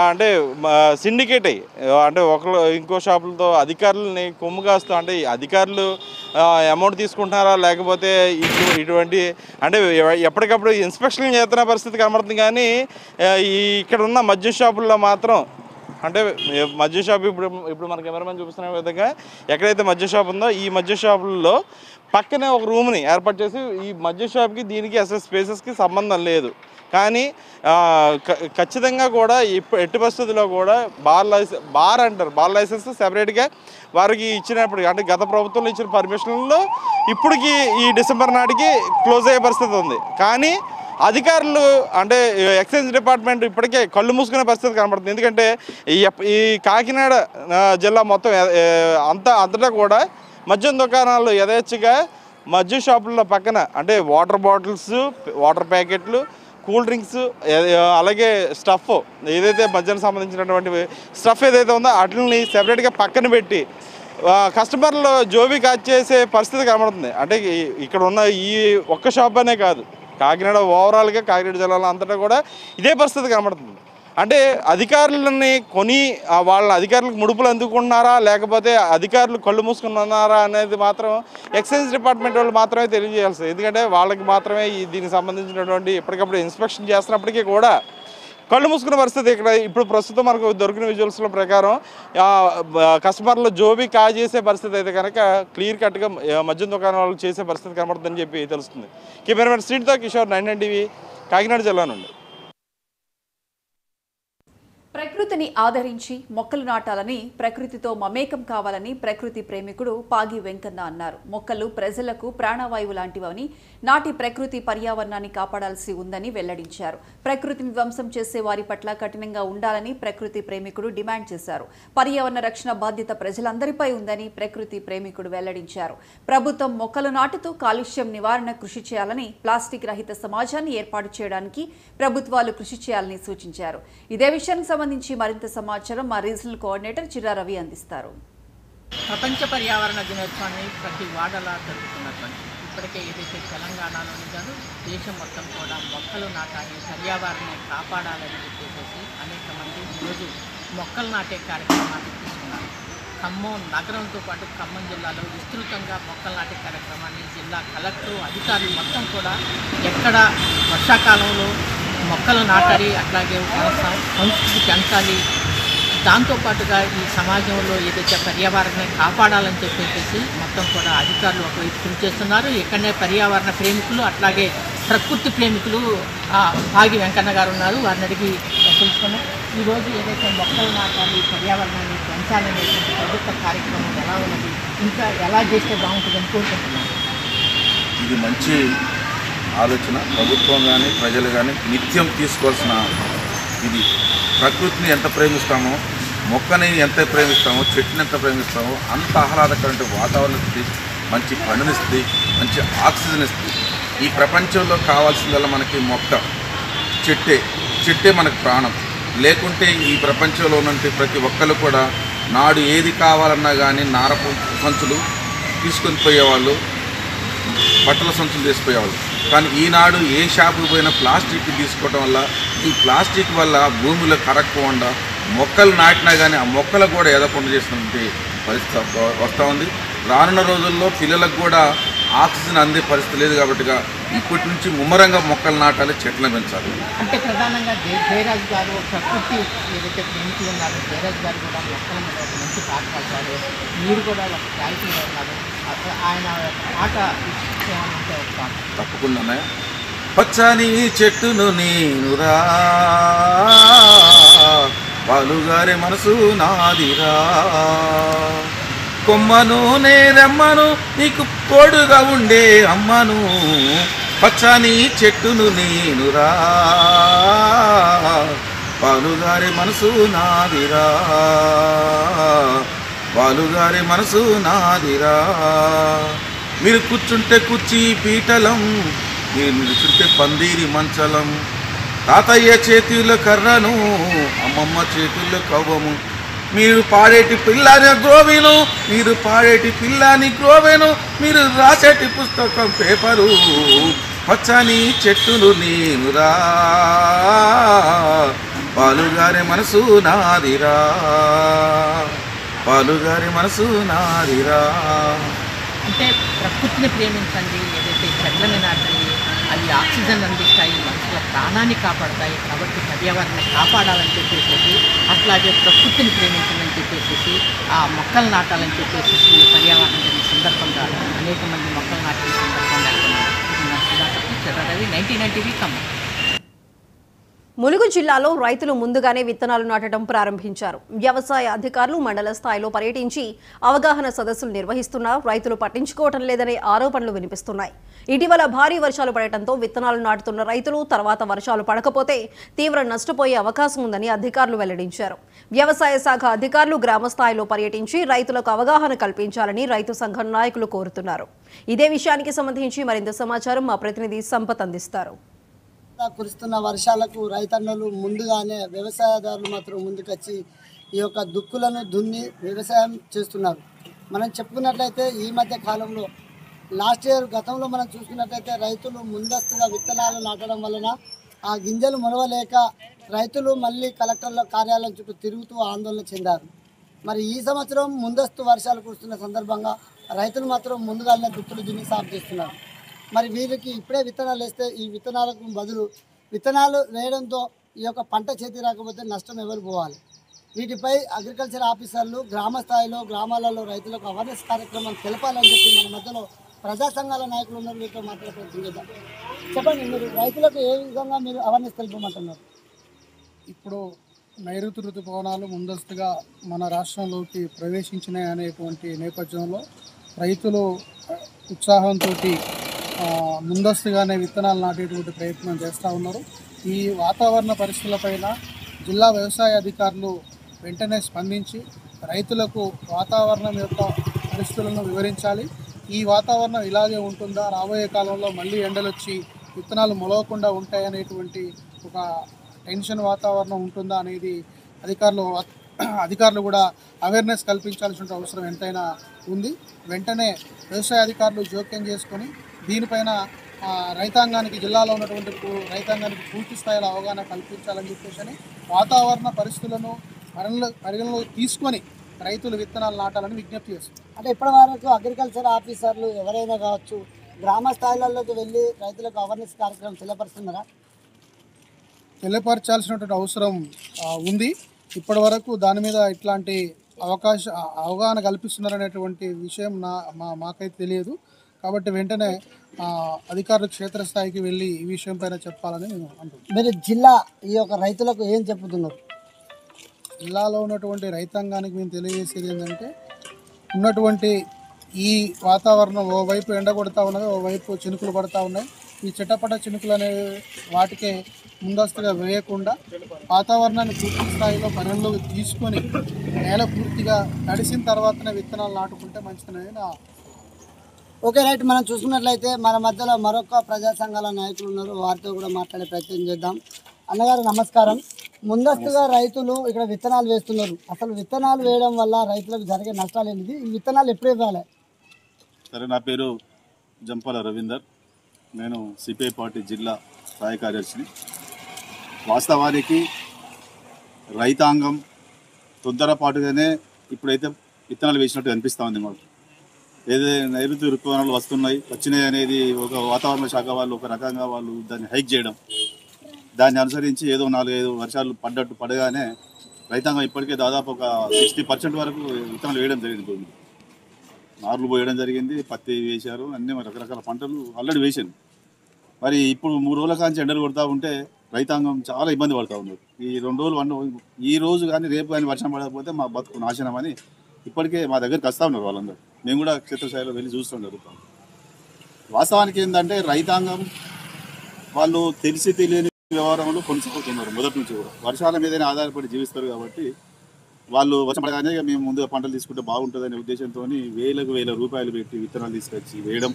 అంటే సిండికేట్ అయ్యి అంటే ఒకరు ఇంకో షాపులతో అధికారులని కొమ్ము కాస్తూ, అంటే అధికారులు అమౌంట్ తీసుకుంటున్నారా లేకపోతే ఇటువంటి అంటే ఎప్పటికప్పుడు ఇన్స్పెక్షన్ చేస్తున్న పరిస్థితి కనబడుతుంది. కానీ ఇక్కడ ఉన్న మద్యం షాపుల్లో మాత్రం అంటే మద్యం షాప్ ఇప్పుడు మన కెమెరామెన్ చూపిస్తున్న విధంగా ఎక్కడైతే మద్యం షాప్ ఉందో ఈ మద్యం షాపుల్లో పక్కనే ఒక రూమ్ని ఏర్పాటు చేసి ఈ మద్యం షాప్కి దీనికి అసలు స్పేసెస్కి సంబంధం లేదు. కానీ ఖచ్చితంగా కూడా ఎట్టి పరిస్థితుల్లో కూడా బార్ లైసెన్స్ సెపరేట్గా వారికి ఇచ్చినప్పుడు, అంటే గత ప్రభుత్వంలో ఇచ్చిన పర్మిషన్లో ఇప్పటికి ఈ డిసెంబర్ నాటికి క్లోజ్ అయ్యే పరిస్థితి ఉంది. కానీ అధికారులు అంటే ఎక్సైజ్ డిపార్ట్మెంట్ ఇప్పటికే కళ్ళు మూసుకునే పరిస్థితి కనబడుతుంది. ఎందుకంటే ఈ కాకినాడ జిల్లా మొత్తం అంతటా కూడా మద్యం దుకాణాలు యథేచ్ఛగా మద్యం షాపుల్లో పక్కన అంటే వాటర్ బాటిల్స్, వాటర్ ప్యాకెట్లు, కూల్ డ్రింక్స్ అలాగే స్టఫ్ ఏదైతే మద్యానికి సంబంధించినటువంటి స్టఫ్ ఏదైతే ఉందో వాటిని సెపరేట్గా పక్కన పెట్టి కస్టమర్లు జోబీ కాచేసే పరిస్థితి కనబడుతుంది. అంటే ఇక్కడ ఉన్న ఈ ఒక్క షాప్ అనే కాదు, కాకినాడ ఓవరాల్గా కాకినాడ జిల్లాలో అంతటా కూడా ఇదే పరిస్థితి కనబడుతుంది. అంటే అధికారులని కొని వాళ్ళ అధికారులకు ముడుపులు అందుకుంటున్నారా లేకపోతే అధికారులు కళ్ళు మూసుకున్నారా అనేది మాత్రం ఎక్సైజ్ డిపార్ట్మెంట్ వాళ్ళు మాత్రమే తెలియజేయాల్సింది. ఎందుకంటే వాళ్ళకి మాత్రమే దీనికి సంబంధించినటువంటి ఎప్పటికప్పుడు ఇన్స్పెక్షన్ చేస్తున్నప్పటికీ కూడా కళ్ళు మూసుకున్న పరిస్థితి ఇక్కడ ఇప్పుడు ప్రస్తుతం మనకు దొరికిన విజువల్స్ల ప్రకారం కస్టమర్లు జోబీ చేసే పరిస్థితి అయితే కనుక క్లియర్ కట్గా మద్యం దుకాణం వాళ్ళు చేసే పరిస్థితి కనబడుతుందని చెప్పి తెలుస్తుంది. కెమెరామెన్ శ్రీనితో కిషోర్, 9 టీవీ, కాకినాడ జిల్లా నుండి. ప్రకృతిని ఆదరించి మొక్కలు నాటాలని, ప్రకృతితో మమేకం కావాలని ప్రకృతి ప్రేమికుడు పాగి వెంకన్న అన్నారు. మొక్కలు ప్రజలకు ప్రాణవాయువు లాంటివని, నాటి ప్రకృతి పర్యావరణాన్ని కాపాడాల్సి ఉందని వెల్లడించారు. ప్రకృతిని ధ్వంసం చేసే వారి పట్ల కఠినంగా ఉండాలని ప్రకృతి ప్రేమికుడు డిమాండ్ చేశారు. పర్యావరణ రక్షణ బాధ్యత ప్రజలందరిపై ఉందని ప్రకృతి ప్రేమికుడు వెల్లడించారు. ప్రభుత్వం మొక్కలు నాటుతూ కాలుష్యం నివారణ కృషి చేయాలని, ప్లాస్టిక్ రహిత సమాజాన్ని ఏర్పాటు చేయడానికి ప్రభుత్వాలు కృషి చేయాలని సూచించారు. ఇదే విషయానికి సంబంధించి మరింత సమాచారం మా రీజనల్ కోఆర్డినేటర్ చిరా రవి అందిస్తారు. ప్రపంచ పర్యావరణ దినోత్సవాన్ని ప్రతి వాడలా జరుపుతున్నటువంటి ఇప్పటికే ఏదైతే తెలంగాణలోని కాదు దేశం మొత్తం కూడా మొక్కలు నాటాలి, పర్యావరణాన్ని కాపాడాలని చెప్పేసి అనేక మంది ఈరోజు మొక్కలు నాటే కార్యక్రమాన్ని తీసుకున్నారు. ఖమ్మం నగరంతో పాటు ఖమ్మం జిల్లాలో విస్తృతంగా మొక్కలు నాటే కార్యక్రమాన్ని జిల్లా కలెక్టర్ అధికారులు మొత్తం కూడా ఎక్కడ వర్షాకాలంలో మొక్కలు నాటాలి, అట్లాగే మన సంస్కృతి పెంచాలి, దాంతోపాటుగా ఈ సమాజంలో ఏదైతే పర్యావరణాన్ని కాపాడాలని చెప్పేసి మొత్తం కూడా అధికారులు ఒకవైపు కృషి చేస్తున్నారు. ఇక్కడనే పర్యావరణ ప్రేమికులు అట్లాగే ప్రకృతి ప్రేమికులు పాగి వెంకన్న గారు ఉన్నారు. వారిని అడిగి తెలుసుకున్నాం. ఈరోజు ఏదైతే మొక్కలు నాటాలి, పర్యావరణాన్ని పెంచాలనేటువంటి ప్రభుత్వ కార్యక్రమం ఎలా ఉన్నది, ఇంకా ఎలా చేస్తే బాగుంటుందని కోరుకుంటున్నాను. ఇది మంచి ఆలోచన. ప్రభుత్వం కానీ ప్రజలు కానీ నిత్యం తీసుకోవాల్సిన ఇది. ప్రకృతిని ఎంత ప్రేమిస్తామో, మొక్కని ఎంత ప్రేమిస్తామో, చెట్టుని ఎంత ప్రేమిస్తామో అంత ఆహ్లాదకరమైన వాతావరణం ఇస్తుంది, మంచి పండునిస్తుంది, మంచి ఆక్సిజన్ ఇస్తుంది. ఈ ప్రపంచంలో కావాల్సిందల్లా మనకి మొక్క, చెట్టే మనకు ప్రాణం. లేకుంటే ఈ ప్రపంచంలో ఉన్నంత ప్రతి ఒక్కరు కూడా నాడు ఏది కావాలన్నా కానీ నారపు సంచులు తీసుకొని పోయేవాళ్ళు, బట్టల సంచులు తీసుకుపోయేవాళ్ళు. కానీ ఈనాడు ఏ షాపుకి పోయినా ప్లాస్టిక్ తీసుకోవడం వల్ల, ఈ ప్లాస్టిక్ వల్ల భూమిలో కరగకుండా మొక్కలు నాటినా కానీ ఆ మొక్కలు కూడా ఎదకుండా చేసినటువంటి పరిస్థితి వస్తూ ఉంది. రానున్న రోజుల్లో పిల్లలకు కూడా ఆక్సిజన్ అందే పరిస్థితి లేదు కాబట్టి ఇప్పటి నుంచి ముమ్మరంగా మొక్కలు నాటాలి, చెట్లను పెంచాలి. అంటే ప్రధానంగా జయరాజ్ గారు ప్రకృతి ఏదైతే ప్రేమికులు ఉన్నారో జయరాజ్ గారు కూడా మొక్కల మీద ఒక మంచి పాట పాడతారు. మీరు కూడా ఒక గాయకులుగా ఉన్నారు. ఆయన పాట ఉంటే ఒక పాట తప్పకుండా. పచ్చని చెట్టును నేనురా, పాలుగారే మనసు నాదిరా, కొమ్మను నేరమ్మను నీకు తోడుగా ఉండే అమ్మను, పచ్చని చెట్టును నేనురా, పాలుగారే మనసు నాదిరా, పాలుగారే మనసు నాదిరా. మీరు కూర్చుంటే కుర్చీ పీటలం, మీరు నిలుచుంటే పందిరి మంచలం, తాతయ్య చేతుల్లో కర్రను, అమ్మమ్మ చేతుల్లో కవ్వము, మీరు పాడేటి పిల్లని గ్రోవెను, మీరు పాడేటి పిల్లని గ్రోవెను, మీరు రాసేటి పుస్తకం పేపరు, పచ్చని చెట్టును నేనురా, పాలుగారే మనసు నాదిరా, పాలుగారే మనసు నాదిరా. అంటే ప్రకృతిని ప్రేమించండి, ఏదైతే చెట్లని నాటండి, అవి ఆక్సిజన్ అందిస్తాయి, మనుషుల ప్రాణాన్ని కాపాడతాయి. కాబట్టి పర్యావరణాన్ని కాపాడాలని చెప్పేసి, అట్లాగే ప్రకృతిని ప్రేమించాలని చెప్పేసి, ఆ మొక్కలు నాటాలని చెప్పేసి ఈ పర్యావరణ దిన సందర్భంగా అనేక మంది మొక్కలు నాటే సందర్భంగా రవి 99 టీవీ ఖమ్మం. ములుగు జిల్లాలో రైతులు ముందుగానే విత్తనాలు నాటడం ప్రారంభించారు. వ్యవసాయ అధికారులు మండల స్థాయిలో పర్యటించి అవగాహన సదస్సులు నిర్వహిస్తున్నా రైతులు పట్టించుకోవటం లేదనే ఆరోపణలు వినిపిస్తున్నాయి. ఇటీవల భారీ వర్షాలు పడటంతో విత్తనాలు నాటుతున్న రైతులు తర్వాత వర్షాలు పడకపోతే తీవ్ర నష్టపోయే అవకాశం ఉందని అధికారులు వెల్లడించారు. వ్యవసాయ శాఖ అధికారులు గ్రామ స్థాయిలో పర్యటించి రైతులకు అవగాహన కల్పించాలని రైతు సంఘం నాయకులు కోరుతున్నారు. ఇదే విషయానికి సంబంధించి మరింత సమాచారం మా ప్రతినిధి సంపత్ అందిస్తారు. కురుస్తున్న వర్షాలకు రైతన్నలు ముందుగానే వ్యవసాయదారులు మాత్రం ముందుకొచ్చి ఈ యొక్క దుక్కులను దున్ని వ్యవసాయం చేస్తున్నారు. మనం చెప్పుకున్నట్లయితే ఈ మధ్య కాలంలో లాస్ట్ ఇయర్ గతంలో మనం చూసుకున్నట్లయితే రైతులు ముందస్తుగా విత్తనాలు నాటడం వలన ఆ గింజలు మొలవలేక రైతులు మళ్ళీ కలెక్టర్ల కార్యాలయం చుట్టూ తిరుగుతూ ఆందోళన చెందారు. మరి ఈ సంవత్సరం ముందస్తు వర్షాలు కురుస్తున్న సందర్భంగా రైతులు మాత్రం ముందుగానే దుక్కులు దున్ని సాగు చేస్తున్నారు. మరి వీరికి ఇప్పుడే విత్తనాలు వేస్తే ఈ విత్తనాలకు బదులు విత్తనాలు వేయడంతో ఈ యొక్క పంట చేతి రాకపోతే నష్టం ఎవరు పోవాలి? వీటిపై అగ్రికల్చర్ ఆఫీసర్లు గ్రామ స్థాయిలో గ్రామాలలో రైతులకు అవేర్నెస్ కార్యక్రమం తెలపాలని చెప్పి మన మధ్యలో ప్రజా సంఘాల నాయకులు ఉన్నారు, మీతో మాట్లాడే ప్రయత్నం చేద్దాం. చెప్పండి, మీరు రైతులకు ఏ విధంగా మీరు అవేర్నెస్ తెలపమంటున్నారు? ఇప్పుడు నైరుతి ఋతుపవనాలు ముందస్తుగా మన రాష్ట్రంలోకి ప్రవేశించినాయి అనేటువంటి నేపథ్యంలో రైతులు ఉత్సాహంతో ముందస్తుగానే విత్తనాలు నాటేటువంటి ప్రయత్నం చేస్తూ ఉన్నారు. ఈ వాతావరణ పరిస్థితులపైన జిల్లా వ్యవసాయ అధికారులు వెంటనే స్పందించి రైతులకు వాతావరణం యొక్క పరిస్థితులను వివరించాలి. ఈ వాతావరణం ఇలాగే ఉంటుందా, రాబోయే కాలంలో మళ్ళీ ఎండలు వచ్చి విత్తనాలు మొలవకుండా ఉంటాయనేటువంటి ఒక టెన్షన్ వాతావరణం ఉంటుందా అనేది అధికారులు కూడా అవేర్నెస్ కల్పించాల్సిన అవసరం ఎంతైనా ఉంది. వెంటనే వ్యవసాయ అధికారులు జోక్యం చేసుకొని దీనిపైన రైతాంగానికి, జిల్లాలో ఉన్నటువంటి రైతాంగానికి పూర్తి స్థాయిలో అవగాహన కల్పించాలని చెప్పేసి వాతావరణ పరిస్థితులను పరిగణలోకి తీసుకొని రైతులు విత్తనాలు నాటాలని విజ్ఞప్తి చేస్తారు. అంటే ఇప్పటి వరకు అగ్రికల్చర్ ఆఫీసర్లు ఎవరైనా కావచ్చు గ్రామ స్థాయిలలోకి వెళ్ళి రైతులకు అవేర్నెస్ కార్యక్రమం తెలియపరుస్తున్నారా? తెలియపరచాల్సినటువంటి అవసరం ఉంది. ఇప్పటి వరకు దాని మీద ఇట్లాంటి అవగాహన కల్పిస్తున్నారనేటువంటి విషయం మాకైతే తెలియదు. కాబట్టి వెంటనే అధికారులు క్షేత్రస్థాయికి వెళ్ళి ఈ విషయం పైన చెప్పాలని మేము అంటున్నాం. మీరు జిల్లా ఈ యొక్క రైతులకు ఏం చెప్తున్నారు? జిల్లాలో ఉన్నటువంటి రైతాంగానికి మేము తెలియజేసేది ఏంటంటే, ఉన్నటువంటి ఈ వాతావరణం ఓవైపు ఎండ కొడతా ఉన్నది, ఓవైపు చినుకులు పడతా ఉన్నాయి. ఈ చిటపట చినుకులు అనే వాటికే ముందస్తుగా వేయకుండా వాతావరణాన్ని పూర్తి స్థాయిలో పరిగణలోకి తీసుకొని నేల పూర్తిగా తడిసిన తర్వాతనే విత్తనాలు నాటుకుంటే మంచిదనేది నా. Okay, right. మనం చూసుకున్నట్లయితే మన మధ్యలో మరొక ప్రజా సంఘాల నాయకులు ఉన్నారు, వారితో కూడా మాట్లాడే ప్రయత్నం చేద్దాం. అన్నగారు నమస్కారం. ముందస్తుగా రైతులు ఇక్కడ విత్తనాలు వేస్తున్నారు. అసలు విత్తనాలు వేయడం వల్ల రైతులకు జరిగే నష్టాలు ఏంటిది? ఈ విత్తనాలు ఎప్పుడు ఇవ్వాలి? సరే, నా పేరు జంపాల రవీందర్. నేను సిపిఐ పార్టీ జిల్లా స్థాయి కార్యదర్శిని. వాస్తవానికి రైతాంగం తొందరపాటుగానే ఇప్పుడైతే విత్తనాలు వేసినట్టు అనిపిస్తూ ఉంది మాకు. ఏదైతే నైరుతి ఋతుపవనాలు వచ్చినాయి అనేది ఒక వాతావరణ శాఖ వాళ్ళు ఒక రకంగా వాళ్ళు దాన్ని హైక్ చేయడం, దాన్ని అనుసరించి ఏదో 4-5 వర్షాలు పడగానే రైతాంగం ఇప్పటికే దాదాపు ఒక 60% వరకు విత్తనాలు వేయడం జరిగింది. భూమి నార్లు పోయడం జరిగింది, పత్తి వేశారు, అన్నీ రకరకాల పంటలు ఆల్రెడీ వేసాను. మరి ఇప్పుడు 3 రోజుల కాంచి ఎండలు కొడతా ఉంటే రైతాంగం చాలా ఇబ్బంది పడుతూ ఉన్నారు. ఈ 2 రోజులు ఈ రోజు కానీ రేపు కానీ వర్షం పడకపోతే మా బతుకు నాశనం అని ఇప్పటికే మా దగ్గరికి వస్తూ ఉన్నారు వాళ్ళందరూ. మేము కూడా క్షేత్రస్థాయిలో వెళ్ళి చూస్తూ జరుగుతాం. వాస్తవానికి ఏంటంటే రైతాంగం వాళ్ళు తెలిసి తెలియని వ్యవహారంలో కొనసాగుతున్నారు. మొదటి నుంచి కూడా వర్షాల మీదనే ఆధారపడి జీవిస్తారు. కాబట్టి వాళ్ళు వర్షం పడగానే మేము ముందుగా పంటలు తీసుకుంటే బాగుంటుందనే ఉద్దేశంతో వేల రూపాయలు పెట్టి విత్తనాలు తీసుకొచ్చి వేయడం.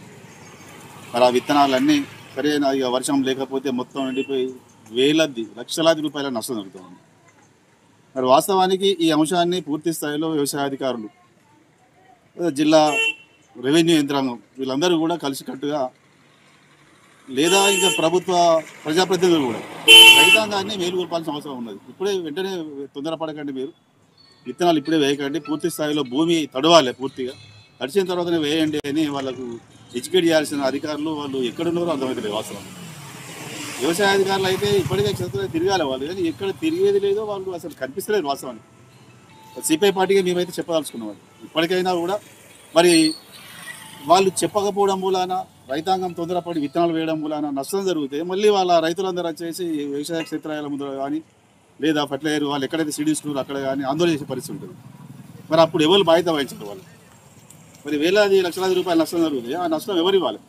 మరి ఆ విత్తనాలన్నీ సరైన ఇక వర్షం లేకపోతే మొత్తం ఎండిపోయి లక్షలాది రూపాయల నష్టం జరుగుతుంది. మరి వాస్తవానికి ఈ అంశాన్ని పూర్తి స్థాయిలో వ్యవసాయాధికారులు, జిల్లా రెవెన్యూ యంత్రాంగం వీళ్ళందరూ కూడా కలిసికట్టుగా, లేదా ఇంకా ప్రభుత్వ ప్రజాప్రతినిధులు కూడా రైతాంగాన్ని మేలుకొల్పాల్సిన అవసరం ఉన్నది. ఇప్పుడే వెంటనే తొందరపడకండి, మీరు విత్తనాలు ఇప్పుడే వేయకండి, పూర్తి స్థాయిలో భూమి తడవాలి, పూర్తిగా తడిచిన తర్వాతనే వేయండి అని వాళ్ళకు ఎడ్యుకేట్ చేయాల్సిన అధికారులు వాళ్ళు ఎక్కడున్నారో అర్థమవుతుంది. వాస్తవం వ్యవసాయ అధికారులు అయితే ఇప్పటికే క్షేత్రంలో తిరగాలి వాళ్ళు, కానీ ఎక్కడ తిరిగేది లేదో వాళ్ళు అసలు కనిపిస్తలేదు. వాస్తవానికి సిపిఐ పార్టీగా మేమైతే చెప్పదలుచుకున్నాం. ఇప్పటికైనా కూడా మరి వాళ్ళు చెప్పకపోవడం మూలాన రైతాంగం తొందరపడి విత్తనాలు వేయడం మూలాన నష్టం జరిగితే మళ్ళీ వాళ్ళ రైతులందరూ వచ్చేసి వ్యవసాయ క్షేత్రాల ముందు కానీ లేదా ఫర్టిలైజర్ వాళ్ళు ఎక్కడైతే సీడీస్ అక్కడ కానీ ఆందోళన చేసే పరిస్థితి ఉంటుంది. మరి అప్పుడు ఎవరు బాధ్యత వహించారు వాళ్ళు? మరి లక్షలాది రూపాయల నష్టం జరుగుతుంది, ఆ నష్టం ఎవరు ఇవ్వాలి?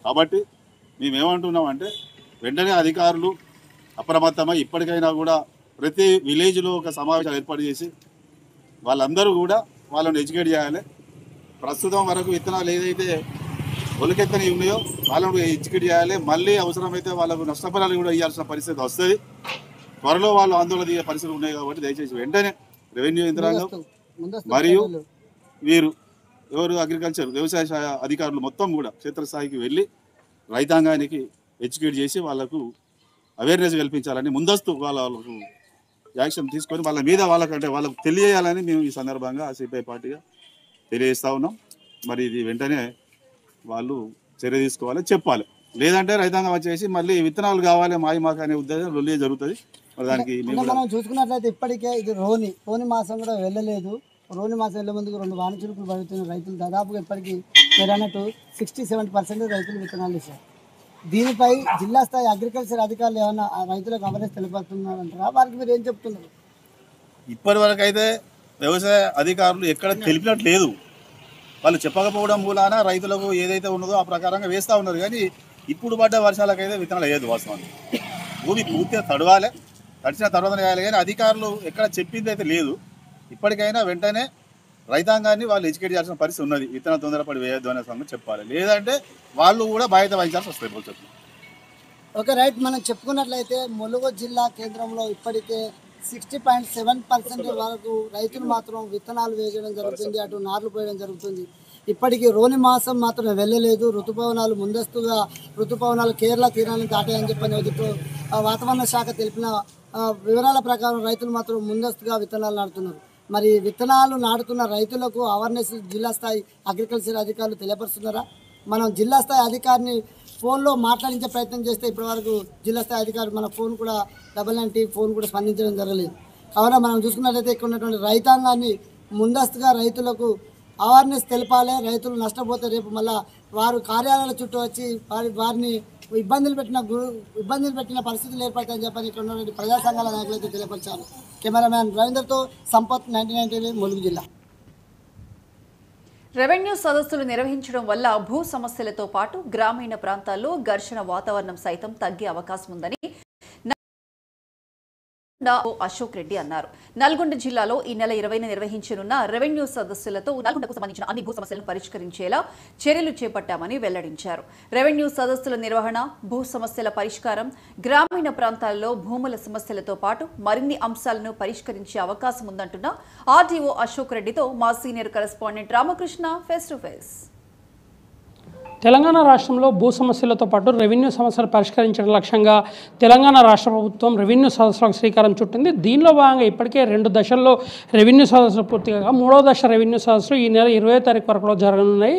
కాబట్టి మేమేమంటున్నామంటే వెంటనే అధికారులు అప్రమత్తమై ఇప్పటికైనా కూడా ప్రతి విలేజ్లో ఒక సమావేశాలు ఏర్పాటు చేసి వాళ్ళందరూ కూడా వాళ్ళని ఎడ్యుకేట్ చేయాలి. ప్రస్తుతం వరకు విత్తనాలు ఏదైతే ఒలికెత్తని ఉన్నాయో వాళ్ళని ఎడ్యుకేట్ చేయాలి. మళ్ళీ అవసరమైతే వాళ్ళకు నష్టపరాలు కూడా ఇవ్వాల్సిన పరిస్థితి వస్తుంది. త్వరలో వాళ్ళు ఆందోళన దిగే పరిస్థితులు ఉన్నాయి. కాబట్టి దయచేసి వెంటనే రెవెన్యూ యంత్రాంగం మరియు ఎవరు అగ్రికల్చర్ వ్యవసాయ అధికారులు మొత్తం కూడా క్షేత్రస్థాయికి వెళ్ళి రైతాంగానికి ఎడ్యుకేట్ చేసి వాళ్ళకు అవేర్నెస్ కల్పించాలని, ముందస్తు వాళ్ళకు యాక్షన్ తీసుకొని వాళ్ళ మీద వాళ్ళకు తెలియజేయాలని మేము ఈ సందర్భంగా సిపిఐ పార్టీగా తెలియజేస్తూ ఉన్నాం. మరి ఇది వెంటనే వాళ్ళు చర్య తీసుకోవాలి, చెప్పాలి. లేదంటే రైతాంగం వచ్చేసి మళ్ళీ విత్తనాలు కావాలి మాకు అనే ఉద్దేశం లొల్లి జరుగుతుంది. దానికి మనం చూసుకున్నట్లయితే ఇప్పటికే ఇది రోని మాసం కూడా వెళ్ళలేదు. రోని మాసం వెళ్ళే ముందుకు 2 వాన చిరుకులు పడుతున్న రైతులు దాదాపుగా ఇప్పటికీ మీరు అన్నట్టు 60-70% రైతులు విత్తనాలు ఇచ్చారు. దీనిపై జిల్లా స్థాయి అగ్రికల్చర్ అధికారులు ఏమైనా రైతులకు అవేర్నెస్ తెలియపడుతున్నారంటారా? వారికి మీరు ఏం చెప్తున్నారు? ఇప్పటి వరకు అయితే వ్యవసాయ అధికారులు ఎక్కడ తెలిపినట్టు లేదు. వాళ్ళు చెప్పకపోవడం మూలాన రైతులకు ఏదైతే ఉన్నదో ఆ ప్రకారంగా వేస్తూ ఉన్నారు. కానీ ఇప్పుడు పడ్డ వర్షాలకైతే విత్తనాలు వేయదు. వాస్తవానికి భూమి పూర్తిగా తడవాలి, తడిచిన తర్వాత వేయాలి. కానీ అధికారులు ఎక్కడ చెప్పింది అయితే లేదు. ఇప్పటికైనా వెంటనే రైతాంగాన్ని వాళ్ళు ఎడ్యుకేట్ చేయాల్సిన పరిస్థితి ఉన్నది. విత్తనాలు తొందరపడి వేయద్దు అనే సంగతి చెప్పాలి. లేదంటే వాళ్ళు కూడా బాధ్యత వహించాల్సి వస్తుంది భవిష్యత్తు. Okay right. మనం చెప్పుకున్నట్లయితే ములుగు జిల్లా కేంద్రంలో ఇప్పటికే 60.7% వరకు రైతులు మాత్రం విత్తనాలు వేయడం జరుగుతుంది, అటు నార్లు పోయడం జరుగుతుంది. ఇప్పటికీ రోని మాసం మాత్రం వెళ్ళలేదు. ఋతుపవనాలు కేరళ తీరాన్ని దాటాయని చెప్పి వాతావరణ శాఖ తెలిపిన వివరాల ప్రకారం రైతులు మాత్రం ముందస్తుగా విత్తనాలు నాటుతున్నారు. మరి విత్తనాలు నాటుతున్న రైతులకు అవేర్నెస్ జిల్లా స్థాయి అగ్రికల్చర్ అధికారులు తెలియపరుస్తున్నారా? మనం జిల్లా స్థాయి అధికారిని ఫోన్లో మాట్లాడించే ప్రయత్నం చేస్తే ఇప్పటివరకు జిల్లా స్థాయి అధికారి మన ఫోన్ కూడా 99 ఫోన్ కూడా స్పందించడం జరగలేదు. కావున మనం చూసుకున్నట్లయితే ఇక్కడ ఉన్నటువంటి రైతాంగాన్ని ముందస్తుగా రైతులకు అవేర్నెస్ తెలపాలి. రైతులు నష్టపోతే రేపు మళ్ళీ వారు కార్యాలయాల చుట్టూ వచ్చి వారిని ఇబ్బందులు పెట్టిన పరిస్థితులు ఏర్పడతాయని చెప్పని ఇక్కడ ఉన్నటువంటి ప్రజా సంఘాల నాయకులైతే తెలియపరిచారు. కెమెరామ్యాన్ రవీందర్తో సంపత్, 99 టీవీ, ములుగు జిల్లా. రెవెన్యూ సదస్సులు నిర్వహించడం వల్ల భూ సమస్యలతో పాటు గ్రామీణ ప్రాంతాల్లో ఘర్షణ వాతావరణం సైతం తగ్గే అవకాశం ఉందని అశోక్ రెడ్డి అన్నారు. నల్గొండ జిల్లాలో ఈ నెల 20న నిర్వహించనున్న రెవెన్యూ సదస్సులతో నల్గొండకు సంబంధించిన అన్ని భూ సమస్యలను పరిష్కరించేలా చర్యలు చేపట్టామని వెల్లడించారు. రెవెన్యూ సదస్సుల నిర్వహణ, భూ సమస్యల పరిష్కారం, గ్రామీణ ప్రాంతాల్లో భూముల సమస్యలతో పాటు మరిన్ని అంశాలను పరిష్కరించే అవకాశం ఉందంటున్న ఆర్డీఓ అశోక్ రెడ్డితో మా senior correspondent Ramakrishna face to face. Telangana రాష్ట్రంలో భూ సమస్యలతో పాటు రెవెన్యూ సమస్యలు పరిష్కరించడం లక్ష్యంగా తెలంగాణ రాష్ట్ర ప్రభుత్వం రెవెన్యూ సదస్సులకు శ్రీకారం చుట్టింది. దీనిలో భాగంగా ఇప్పటికే 2 దశల్లో రెవెన్యూ సదస్సులు పూర్తిగా 3వ దశ రెవెన్యూ సదస్సులు ఈ నెల 20వ తారీఖు వరకు జరగనున్నాయి.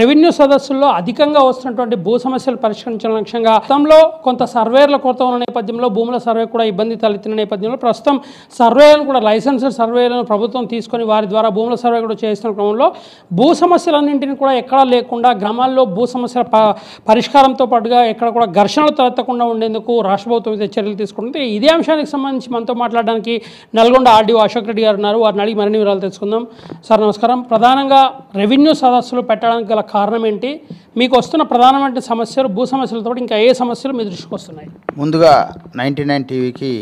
రెవెన్యూ సదస్సుల్లో అధికంగా వస్తున్నటువంటి భూ సమస్యలు పరిష్కరించడం లక్ష్యంగా గతంలో కొంత సర్వేల కొరత ఉన్న నేపథ్యంలో భూముల సర్వే కూడా ఇబ్బంది తలెత్తిన నేపథ్యంలో ప్రస్తుతం సర్వేలను కూడా లైసెన్స్డ్ సర్వేలను ప్రభుత్వం తీసుకొని వారి ద్వారా భూముల సర్వే కూడా చేస్తున్న క్రమంలో భూ సమస్యలన్నింటినీ కూడా ఎక్కడా లేకుండా గ్రామాల్లో భూ సమస్యల పరిష్కారంతో పాటుగా ఎక్కడ కూడా ఘర్షణలు తలెత్తకుండా ఉండేందుకు రాష్ట్ర ప్రభుత్వం అయితే చర్యలు తీసుకుంటుంది. ఇదే అంశానికి సంబంధించి మనతో మాట్లాడడానికి నల్గొండ ఆర్డీఓ అశోక్ రెడ్డి గారు ఉన్నారు. వారిని అడిగి మరిన్ని వివరాలు తెలుసుకుందాం. సార్ నమస్కారం. ప్రధానంగా రెవెన్యూ సదస్సులు పెట్టడానికి గల కారణం ఏంటి? మీకు వస్తున్న ప్రధానమైన సమస్యలు భూ సమస్యలతో ఇంకా ఏ సమస్యలు మీ దృష్టికి వస్తున్నాయి? ముందుగా 99 టీవీకి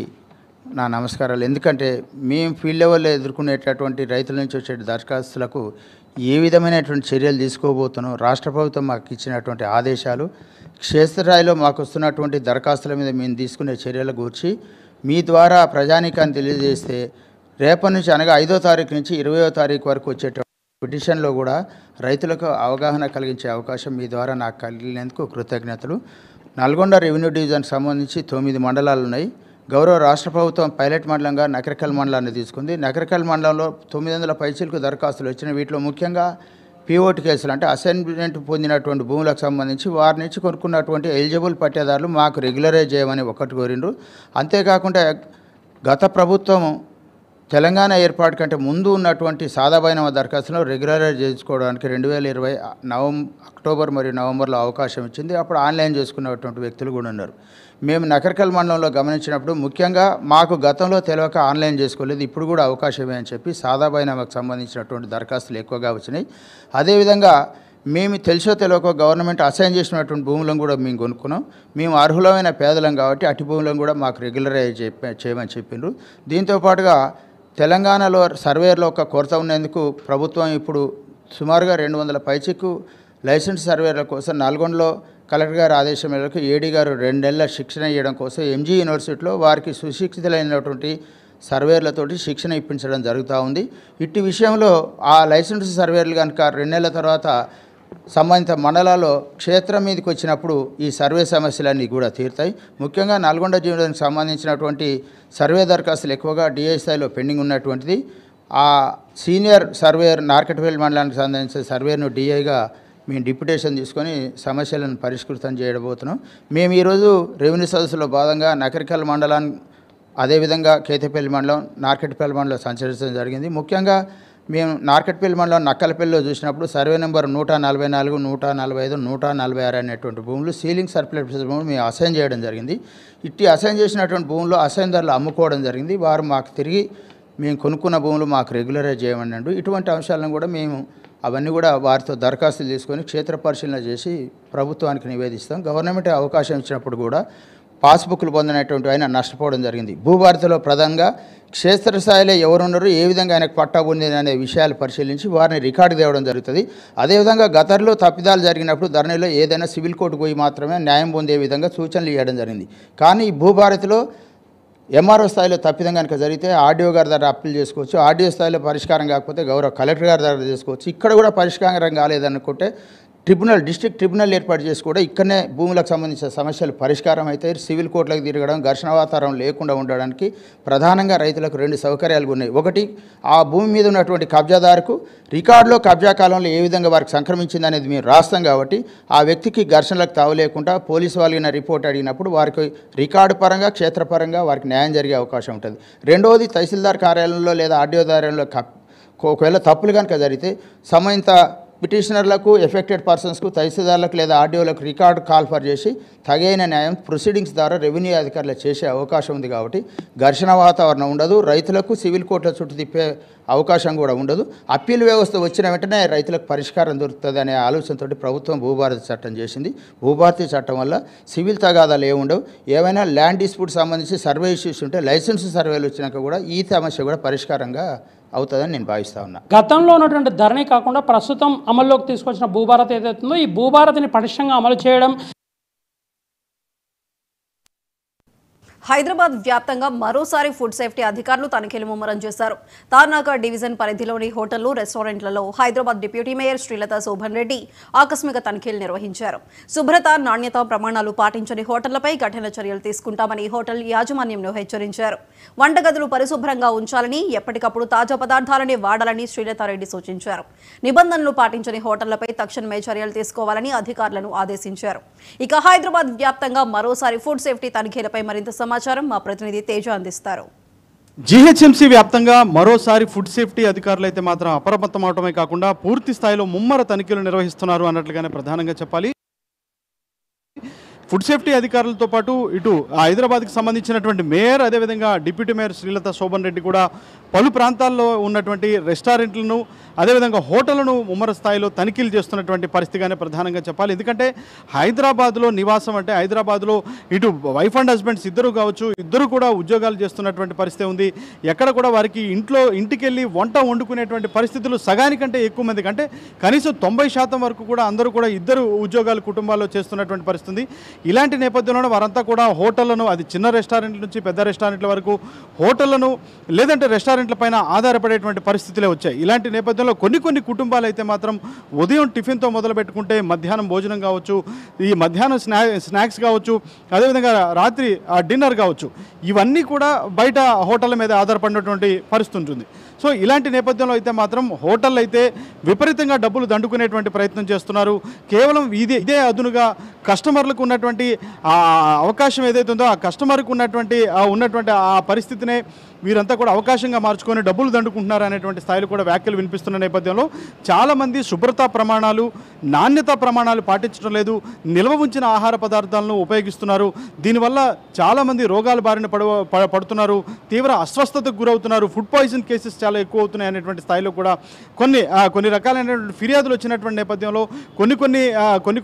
నా నమస్కారాలు. ఎందుకంటే మేము ఫీల్డ్ లెవెల్లో ఎదుర్కొనేటటువంటి రైతుల నుంచి వచ్చే దరఖాస్తులకు ఏ విధమైనటువంటి చర్యలు తీసుకోబోతున్నాం, రాష్ట్ర ప్రభుత్వం మాకు ఇచ్చినటువంటి ఆదేశాలు, క్షేత్రస్థాయిలో మాకు వస్తున్నటువంటి దరఖాస్తుల మీద మేము తీసుకునే చర్యల గురించి మీ ద్వారా ప్రజానీకాన్ని తెలియజేస్తే రేపటి నుంచి అనగా 5వ తారీఖు నుంచి 20వ తారీఖు వరకు వచ్చేటువంటి పిటిషన్లో కూడా రైతులకు అవగాహన కలిగించే అవకాశం మీ ద్వారా నాకు కలిగినందుకు కృతజ్ఞతలు. నల్గొండ రెవెన్యూ డివిజన్కి సంబంధించి 9 మండలాలు ఉన్నాయి. గౌరవ రాష్ట్ర ప్రభుత్వం పైలట్ మండలంగా నకరికల్ మండలాన్ని తీసుకుంది. నకరికల్ మండలంలో 900 పైచీలకు దరఖాస్తులు వచ్చినాయి. వీటిలో ముఖ్యంగా పిఓటి కేసులు అంటే అసైన్మెంట్ పొందినటువంటి భూములకు సంబంధించి వారి నుంచి కొనుక్కున్నటువంటి ఎలిజిబుల్ పట్టేదారులు మాకు రెగ్యులరైజ్ చేయమని ఒకటి కోరిండ్రు. అంతేకాకుండా గత ప్రభుత్వం తెలంగాణ ఏర్పాటు కంటే ముందు ఉన్నటువంటి సాదాబైన దరఖాస్తులను రెగ్యులరైజ్ చేసుకోవడానికి 2020 అక్టోబర్ మరియు నవంబర్లో అవకాశం ఇచ్చింది. అప్పుడు ఆన్లైన్ చేసుకున్నటువంటి వ్యక్తులు కూడా ఉన్నారు. మేము నకరికల్ మండలంలో గమనించినప్పుడు ముఖ్యంగా మాకు గతంలో తెలియక ఆన్లైన్ చేసుకోలేదు, ఇప్పుడు కూడా అవకాశమే అని చెప్పి సాదాబైనామాకు సంబంధించినటువంటి దరఖాస్తులు ఎక్కువగా వచ్చినాయి. అదేవిధంగా మేము తెలిసో తెలియక గవర్నమెంట్ అసైన్ చేసినటువంటి భూములను కూడా మేము కొనుక్కున్నాం. మేము అర్హులమైన పేదలం కాబట్టి అటు భూములను కూడా మాకు రెగ్యులరైజ్ చేయమని చెప్పిండ్రు. దీంతోపాటుగా తెలంగాణలో సర్వేలో ఒక కొరత ఉన్నందుకు ప్రభుత్వం ఇప్పుడు సుమారుగా 200 పైచికు లైసెన్స్ సర్వేల కోసం నల్గొండలో కలెక్టర్ గారి ఆదేశం మేరకు ఏడీ గారు 2 నెలల శిక్షణ ఇవ్వడం కోసం ఎంజీ యూనివర్సిటీలో వారికి సుశిక్షితులైనటువంటి సర్వేర్లతోటి శిక్షణ ఇప్పించడం జరుగుతూ ఉంది. ఇట్టి విషయంలో ఆ లైసెన్స్ సర్వేర్లు కనుక 2 నెలల తర్వాత సంబంధిత మండలాల్లో క్షేత్రం మీదకి వచ్చినప్పుడు ఈ సర్వే సమస్యలన్నీ కూడా తీరుతాయి. ముఖ్యంగా నల్గొండ జిల్లాకు సంబంధించినటువంటి సర్వే దరఖాస్తులు ఎక్కువగా డిఐ స్థాయిలో పెండింగ్ ఉన్నటువంటిది. ఆ సీనియర్ సర్వేయర్ నార్కట్వేల్ మండలానికి సంబంధించిన సర్వేను డిఐగా మేము డిప్యుటేషన్ తీసుకొని సమస్యలను పరిష్కృతం చేయబోతున్నాం. మేము ఈరోజు రెవెన్యూ సదస్సులో భాగంగా నకరికల్ మండలం, అదేవిధంగా కేతపల్లి మండలం, నార్కెట్పల్లి మండలం సంచరించడం జరిగింది. ముఖ్యంగా మేము నార్కెట్పల్లి మండలం నక్కలపల్లిలో చూసినప్పుడు సర్వే నెంబర్ 144, 145, 146 అనేటువంటి భూములు సీలింగ్ సర్ప్లస్ భూములు మేము అసైన్ చేయడం జరిగింది. ఇట్టి అసైన్ చేసినటువంటి భూములు అసైన్దారులు అమ్ముకోవడం జరిగింది. వారు మాకు తిరిగి మేము కొనుక్కున్న భూములు మాకు రెగ్యులరైజ్ చేయమన్నాడు. ఇటువంటి అంశాలను కూడా మేము అవన్నీ కూడా వారితో దరఖాస్తులు తీసుకొని క్షేత్ర పరిశీలన చేసి ప్రభుత్వానికి నివేదిస్తాం. గవర్నమెంట్ అవకాశం ఇచ్చినప్పుడు కూడా పాస్బుక్లు పొందినటువంటి ఆయన నష్టపోవడం జరిగింది. భూభారతిలో ప్రధానంగా క్షేత్రస్థాయిలో ఎవరున్నారు, ఏ విధంగా ఆయనకు పట్టా పొందింది అనే విషయాలు పరిశీలించి వారిని రికార్డు తేవడం జరుగుతుంది. అదేవిధంగా గతంలో తప్పిదాలు జరిగినప్పుడు ధరణిలో ఏదైనా సివిల్ కోర్టు పోయి మాత్రమే న్యాయం పొందే విధంగా సూచనలు ఇవ్వడం జరిగింది. కానీ ఈ భూభారతిలో ఎంఆర్ఓ స్థాయిలో తప్పిదం కనుక జరిగితే ఆర్డీఓ గారి దగ్గర అప్పీల్ చేసుకోవచ్చు. ఆర్డీఓ స్థాయిలో పరిష్కారం కాకపోతే గౌరవ కలెక్టర్ గారి దగ్గర చేసుకోవచ్చు. ఇక్కడ కూడా పరిష్కారం కాలేదనుకుంటే డిస్ట్రిక్ట్ ట్రిబ్యునల్ ఏర్పాటు చేసి కూడా ఇక్కడనే భూములకు సంబంధించిన సమస్యలు పరిష్కారం అయితే సివిల్ కోర్టులకు తిరగడం, ఘర్షణ వాతావరణం లేకుండా ఉండడానికి ప్రధానంగా రైతులకు 2 సౌకర్యాలు ఉన్నాయి. ఒకటి, ఆ భూమి మీద ఉన్నటువంటి కబ్జాదారుకు రికార్డులో కబ్జా కాలంలో ఏ విధంగా వారికి సంక్రమించింది అనేది మేము రాస్తాం కాబట్టి ఆ వ్యక్తికి ఘర్షణలకు తావు లేకుండా పోలీసు వాళ్ళైన రిపోర్ట్ అడిగినప్పుడు వారికి రికార్డు పరంగా, క్షేత్రపరంగా వారికి న్యాయం జరిగే అవకాశం ఉంటుంది. రెండవది, తహసీల్దార్ కార్యాలయంలో లేదా ఆర్డీఓ కార్యాలయంలో ఒకవేళ తప్పులు కనుక జరిగితే సంబంధిత పిటిషనర్లకు, ఎఫెక్టెడ్ పర్సన్స్కు, తహసీల్దార్లకు లేదా ఆర్డీఓలకు రికార్డు కాల్ఫర్ చేసి తగైన న్యాయం ప్రొసీడింగ్స్ ద్వారా రెవెన్యూ అధికారులు చేసే అవకాశం ఉంది. కాబట్టి ఘర్షణ వాతావరణం ఉండదు, రైతులకు సివిల్ కోర్టుల చుట్టూ తిప్పే అవకాశం కూడా ఉండదు. అప్పీల్ వ్యవస్థ వచ్చిన వెంటనే రైతులకు పరిష్కారం దొరుకుతుంది అనే ఆలోచనతో ప్రభుత్వం భూభారతి చట్టం చేసింది. భూభారతి చట్టం వల్ల సివిల్ తగాదాలు ఏముండవు. ఏమైనా ల్యాండ్ డిస్ప్యూట్ సంబంధించి సర్వే ఇష్యూస్ ఉంటే లైసెన్స్ సర్వేలు వచ్చినాక కూడా ఈ సమస్య కూడా పరిష్కారంగా అవుతుందని నేను భావిస్తా ఉన్నా. గతంలో ఉన్నటువంటి ధరణి కాకుండా ప్రస్తుతం అమల్లోకి తీసుకొచ్చిన భూభారతి ఏదైతుందో ఈ భూభారతిని పటిష్టంగా అమలు చేయడం. హైదరాబాద్ వ్యాప్తంగా మరోసారి ఫుడ్ సేఫ్టీ అధికారులు తనిఖీలు ముమ్మరం చేశారు. తార్నాక డివిజన్ పరిధిలోని హోటళ్లు, రెస్టారెంట్లలో హైదరాబాద్ డిప్యూటీ మేయర్ శ్రీలత శోభన్ రెడ్డి ఆకస్మిక తనిఖీలు నిర్వహించారు. శుభ్రత, నాణ్యత ప్రమాణాలు పాటించని హోటళ్లపై కఠిన చర్యలు తీసుకుంటామని హోటల్ యాజమాన్యంను హెచ్చరించారు. వంటగదులు పరిశుభ్రంగా ఉంచాలని, ఎప్పటికప్పుడు తాజా పదార్థాలనే వాడాలని శ్రీలతారెడ్డి సూచించారు. నిబంధనలు పాటించని హోటళ్లపై తక్షణమే చర్యలు తీసుకోవాలని అధికారులను ఆదేశించారు. ఇక హైదరాబాద్ వ్యాప్తంగా మరోసారి ఫుడ్ సేఫ్టీ తనిఖీలపై మరింత సమాచారం మా ప్రతినిధి తేజ అందిస్తారు. జీహెచ్ఎంసీ వ్యాప్తంగా మరోసారి ఫుడ్ సేఫ్టీ అధికారులు అయితే మాత్రం అప్రమత్తం అవటమే కాకుండా పూర్తి స్థాయిలో ముమ్మర తనిఖీలు నిర్వహిస్తున్నారు అన్నట్లుగానే ప్రధానంగా చెప్పాలి. ఫుడ్ సేఫ్టీ అధికారులతో పాటు ఇటు హైదరాబాద్కి సంబంధించినటువంటి మేయర్, అదేవిధంగా డిప్యూటీ మేయర్ శ్రీలత శోభన్ రెడ్డి కూడా పలు ప్రాంతాల్లో ఉన్నటువంటి రెస్టారెంట్లను, అదేవిధంగా హోటళ్లను ముమ్మర స్థాయిలో తనిఖీలు చేస్తున్నటువంటి పరిస్థితిగానే ప్రధానంగా చెప్పాలి. ఎందుకంటే హైదరాబాద్లో నివాసం అంటే హైదరాబాద్లో ఇటు వైఫ్ అండ్ హస్బెండ్స్ ఇద్దరు కావచ్చు, ఇద్దరు కూడా ఉద్యోగాలు చేస్తున్నటువంటి పరిస్థితి ఉంది. ఎక్కడ కూడా వారికి ఇంటికెళ్ళి వంట వండుకునేటువంటి పరిస్థితులు సగానికంటే ఎక్కువ మందికి, అంటే కనీసం 90% వరకు కూడా అందరూ కూడా ఇద్దరు ఉద్యోగాలు కుటుంబాల్లో చేస్తున్నటువంటి పరిస్థితి. ఇలాంటి నేపథ్యంలో వారంతా కూడా హోటళ్లను, అది చిన్న రెస్టారెంట్ల నుంచి పెద్ద రెస్టారెంట్ల వరకు హోటళ్లను లేదంటే రెస్టారెంట్ల పైన ఆధారపడేటువంటి పరిస్థితులే వచ్చాయి. ఇలాంటి నేపథ్యంలో కొన్ని కుటుంబాలు అయితే మాత్రం ఉదయం టిఫిన్తో మొదలు పెట్టుకుంటే మధ్యాహ్నం భోజనం కావచ్చు, ఈ మధ్యాహ్నం స్నాక్స్ కావచ్చు, అదేవిధంగా రాత్రి డిన్నర్ కావచ్చు, ఇవన్నీ కూడా బయట హోటళ్ళ మీద ఆధారపడినటువంటి పరిస్థితి ఉంటుంది. సో ఇలాంటి నేపథ్యంలో అయితే మాత్రం హోటళ్ళు అయితే విపరీతంగా డబ్బులు దండుకునేటువంటి ప్రయత్నం చేస్తున్నారు. కేవలం ఇదే అదునుగా కస్టమర్లకు ఉన్నటువంటి అవకాశం ఏదైతే ఉందో ఆ కస్టమర్కు ఉన్నటువంటి ఆ పరిస్థితినే వీరంతా కూడా అవకాశంగా మార్చుకొని డబ్బులు దండుకుంటున్నారు అనేటువంటి స్థాయిలో కూడా వ్యాఖ్యలు వినిపిస్తున్న నేపథ్యంలో చాలామంది శుభ్రతా ప్రమాణాలు, నాణ్యతా ప్రమాణాలు పాటించడం లేదు, నిల్వ ఉంచిన ఆహార పదార్థాలను ఉపయోగిస్తున్నారు. దీనివల్ల చాలామంది రోగాల బారిన పడుతున్నారు, తీవ్ర అస్వస్థతకు గురవుతున్నారు, ఫుడ్ పాయిజన్ కేసెస్ చాలా ఎక్కువ అవుతున్నాయి అనేటువంటి స్థాయిలో కూడా కొన్ని రకాలైనటువంటి ఫిర్యాదులు వచ్చినటువంటి నేపథ్యంలో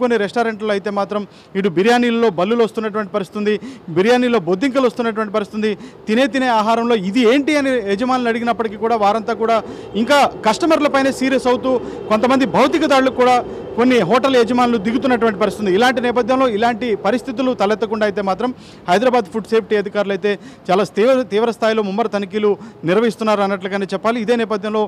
కొన్ని రెస్టారెంట్లో అయితే మాత్రం ఇటు బిర్యానీలలో బల్లులు వస్తున్నటువంటి పరిస్థితి, బిర్యానీలో బొద్దింకలు వస్తున్నటువంటి పరిస్థితి. తినే ఆహారంలో ఇది ఏంటి అని యజమానులు అడిగినప్పటికీ కూడా వారంతా కూడా ఇంకా కస్టమర్లపైనే సీరియస్ అవుతూ కొంతమంది భౌతిక దాడులకు కూడా కొన్ని హోటల్ యజమానులు దిగుతున్నటువంటి పరిస్థితి. ఇలాంటి నేపథ్యంలో ఇలాంటి పరిస్థితులు తలెత్తకుండా అయితే మాత్రం హైదరాబాద్ ఫుడ్ సేఫ్టీ అధికారులు అయితే చాలా తీవ్ర స్థాయిలో ముమ్మర తనిఖీలు నిర్వహిస్తున్నారు అన్నట్లుగానే చెప్పాలి. ఇదే నేపథ్యంలో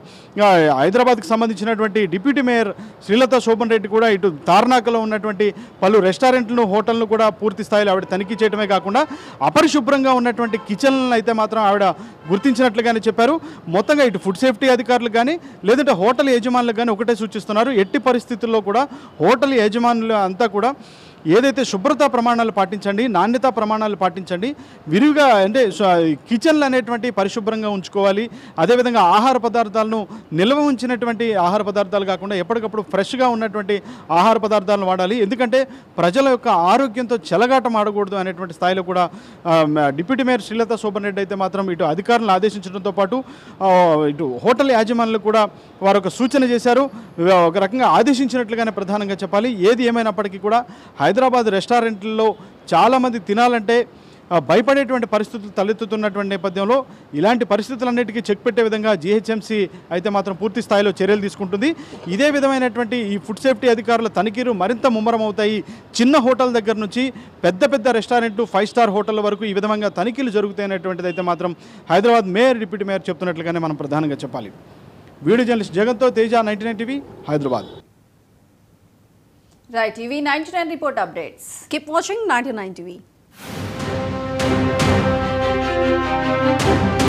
హైదరాబాద్కి సంబంధించినటువంటి డిప్యూటీ మేయర్ శ్రీలత శోభన్ రెడ్డి కూడా ఇటు తార్నాకలో ఉన్నటువంటి పలు రెస్టారెంట్లను, హోటళ్లను కూడా పూర్తి స్థాయిలో ఆవిడ తనిఖీ చేయడమే కాకుండా అపరిశుభ్రంగా ఉన్నటువంటి కిచెన్లను అయితే మాత్రం ఆవిడ గుర్తించినట్లుగానే చెప్పారు. మొత్తంగా ఇటు ఫుడ్ సేఫ్టీ అధికారులకు కానీ లేదంటే హోటల్ యజమానులకు కానీ ఒకటే సూచిస్తున్నారు, ఎట్టి పరిస్థితుల్లో కూడా హోటల్ యజమానులు అంతా కూడా ఏదైతే శుభ్రతా ప్రమాణాలు పాటించండి, నాణ్యతా ప్రమాణాలు పాటించండి, విరివిగా అంటే కిచెన్లు అనేటువంటి పరిశుభ్రంగా ఉంచుకోవాలి. అదేవిధంగా ఆహార పదార్థాలను నిల్వ ఉంచినటువంటి ఆహార పదార్థాలు కాకుండా ఎప్పటికప్పుడు ఫ్రెష్గా ఉన్నటువంటి ఆహార పదార్థాలను వాడాలి. ఎందుకంటే ప్రజల యొక్క ఆరోగ్యంతో చెలగాటం ఆడకూడదు అనేటువంటి స్థాయిలో కూడా డిప్యూటీ మేయర్ శ్రీలత శోభన్ రెడ్డి అయితే మాత్రం ఇటు అధికారులను ఆదేశించడంతో పాటు ఇటు హోటల్ యాజమానులకు కూడా వారు ఒక సూచన చేశారు, ఒక రకంగా ఆదేశించినట్లుగానే ప్రధానంగా చెప్పాలి. ఏది ఏమైనప్పటికీ కూడా హైదరాబాద్ రెస్టారెంట్లలో చాలామంది తినాలంటే భయపడేటువంటి పరిస్థితులు తలెత్తుతున్నటువంటి నేపథ్యంలో ఇలాంటి పరిస్థితులన్నిటికీ చెక్ పెట్టే విధంగా జీహెచ్ఎంసీ అయితే మాత్రం పూర్తి స్థాయిలో చర్యలు తీసుకుంటుంది. ఇదే విధమైనటువంటి ఈ ఫుడ్ సేఫ్టీ అధికారుల తనిఖీలు మరింత ముమ్మరం అవుతాయి. చిన్న హోటల్ దగ్గర నుంచి పెద్ద పెద్ద రెస్టారెంట్లు 5 స్టార్ హోటళ్ల వరకు ఈ విధంగా తనిఖీలు జరుగుతాయనేటువంటిది అయితే మాత్రం హైదరాబాద్ మేయర్ డిప్యూటీ మేయర్ చెప్తున్నట్లుగానే మనం ప్రధానంగా చెప్పాలి. వీడియో జర్నలిస్ట్ జగన్తో తేజ, 99 టీవీ, హైదరాబాద్. రైట్, ఇవి 99 report updates. Keep watching 99 TV.